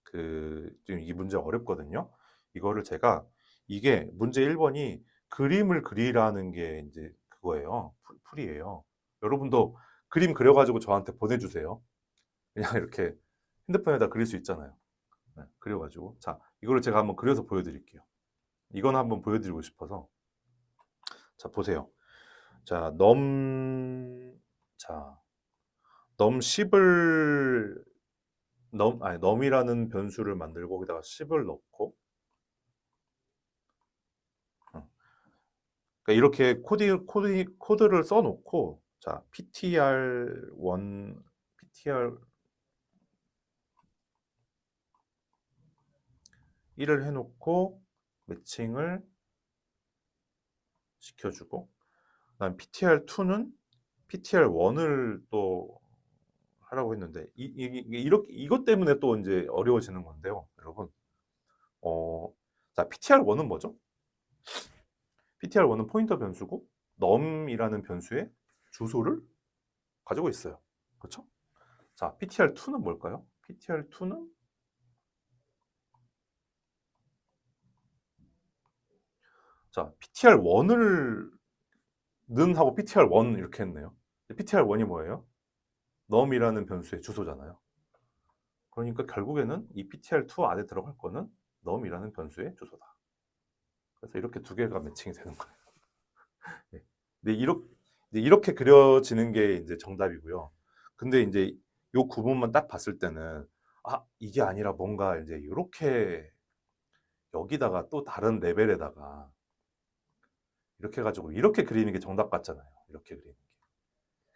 그 지금 이 문제 어렵거든요. 이거를 제가 이게 문제 1번이 그림을 그리라는 게 이제 그거예요. 풀이에요. 여러분도 그림 그려가지고 저한테 보내주세요. 그냥 이렇게 핸드폰에다 그릴 수 있잖아요. 네, 그려가지고 자 이거를 제가 한번 그려서 보여드릴게요. 이건 한번 보여드리고 싶어서 자 보세요. 자 자 넘 10을 넘이라는 변수를 만들고 거기다가 10을 넣고 그러니까 이렇게 코드를 써놓고 자 ptr 1을 해놓고 매칭을 시켜주고 그다음 ptr2는 ptr1을 또 하라고 했는데 이렇게 이것 때문에 또 이제 어려워지는 건데요, 여러분. 자 ptr1은 뭐죠? ptr1은 포인터 변수고 num이라는 변수의 주소를 가지고 있어요. 그렇죠? 자, ptr2는 뭘까요? ptr2는 자, ptr1을 는 하고 ptr1 이렇게 했네요. ptr1이 뭐예요? num이라는 변수의 주소잖아요. 그러니까 결국에는 이 ptr2 안에 들어갈 거는 num이라는 변수의 주소다. 그래서 이렇게 두 개가 매칭이 되는 거예요. 네. 근데 이렇게 그려지는 게 이제 정답이고요. 근데 이제 요 구분만 딱 봤을 때는 이게 아니라 뭔가 이제 이렇게 여기다가 또 다른 레벨에다가 이렇게 해가지고 이렇게 그리는 게 정답 같잖아요. 이렇게 그리는 게.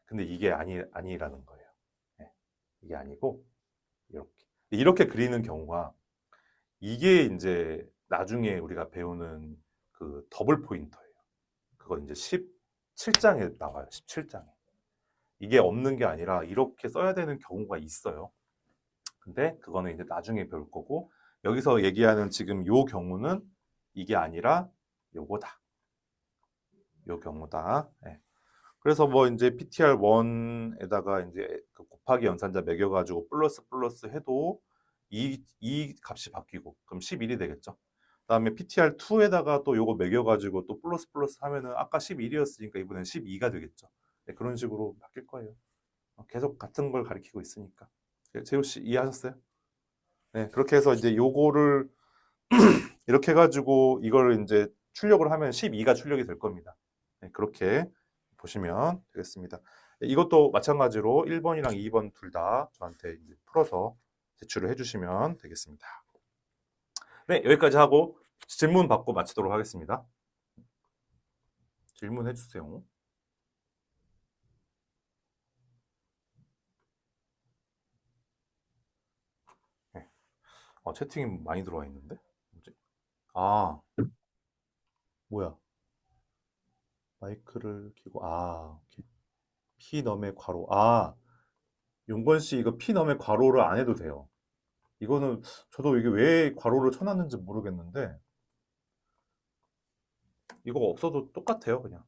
근데 이게 아니라는 거예요. 네. 이게 아니고 이렇게 그리는 경우가 이게 이제 나중에 우리가 배우는 그 더블 포인터예요. 그건 이제 17장에 나와요. 17장에. 이게 없는 게 아니라 이렇게 써야 되는 경우가 있어요. 근데 그거는 이제 나중에 배울 거고 여기서 얘기하는 지금 요 경우는 이게 아니라 요거다. 요 경우다. 네. 그래서 뭐 이제 ptr1에다가 이제 그 곱하기 연산자 매겨가지고 플러스 해도 이 값이 바뀌고 그럼 11이 되겠죠. 그다음에 ptr2에다가 또 요거 매겨가지고 또 플러스 하면은 아까 11이었으니까 이번엔 12가 되겠죠. 네, 그런 식으로 바뀔 거예요. 계속 같은 걸 가리키고 있으니까. 재호 씨 이해하셨어요? 네, 그렇게 해서 이제 요거를 이렇게 해가지고 이걸 이제 출력을 하면 12가 출력이 될 겁니다. 네, 그렇게 보시면 되겠습니다. 이것도 마찬가지로 1번이랑 2번 둘 다 저한테 이제 풀어서 제출을 해주시면 되겠습니다. 네, 여기까지 하고 질문 받고 마치도록 하겠습니다. 질문해 주세요. 네. 채팅이 많이 들어와 있는데? 뭐지? 아, 뭐야? 마이크를 켜고, 피넘의 괄호. 용건 씨 이거 피넘의 괄호를 안 해도 돼요. 이거는 저도 이게 왜 괄호를 쳐놨는지 모르겠는데, 이거 없어도 똑같아요, 그냥.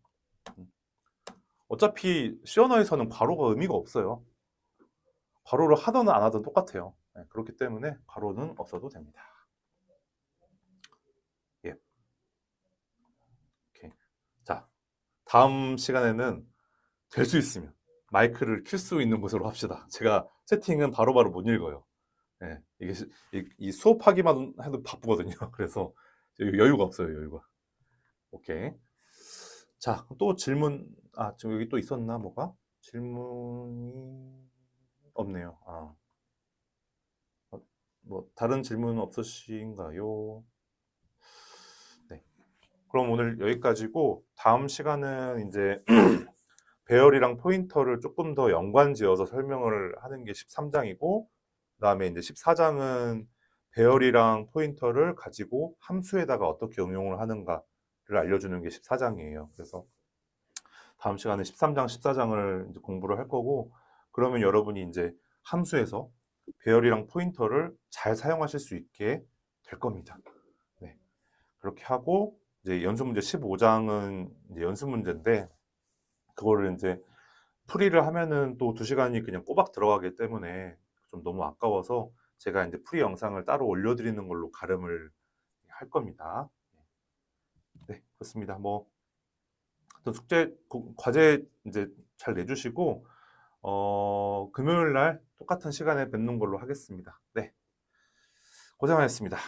어차피 시언어에서는 괄호가 의미가 없어요. 괄호를 하든 안 하든 똑같아요. 네, 그렇기 때문에 괄호는 없어도 됩니다. 예. 오케이. 자, 다음 시간에는 될 수 있으면 마이크를 킬 수 있는 곳으로 합시다. 제가 채팅은 바로바로 못 읽어요. 예, 이게 이 수업하기만 해도 바쁘거든요. 그래서 여유가 없어요, 여유가. 오케이. 자, 또 질문, 지금 여기 또 있었나, 뭐가? 질문이 없네요. 뭐, 다른 질문 없으신가요? 네. 그럼 오늘 여기까지고, 다음 시간은 이제 배열이랑 포인터를 조금 더 연관지어서 설명을 하는 게 13장이고, 그 다음에 이제 14장은 배열이랑 포인터를 가지고 함수에다가 어떻게 응용을 하는가를 알려주는 게 14장이에요. 그래서 다음 시간에 13장, 14장을 이제 공부를 할 거고, 그러면 여러분이 이제 함수에서 배열이랑 포인터를 잘 사용하실 수 있게 될 겁니다. 네. 그렇게 하고, 이제 연습 문제 15장은 이제 연습 문제인데, 그거를 이제 풀이를 하면은 또 2시간이 그냥 꼬박 들어가기 때문에 좀 너무 아까워서 제가 이제 풀이 영상을 따로 올려드리는 걸로 가름을 할 겁니다. 네, 그렇습니다. 뭐, 하여튼 과제 이제 잘 내주시고, 금요일 날 똑같은 시간에 뵙는 걸로 하겠습니다. 네, 고생하셨습니다.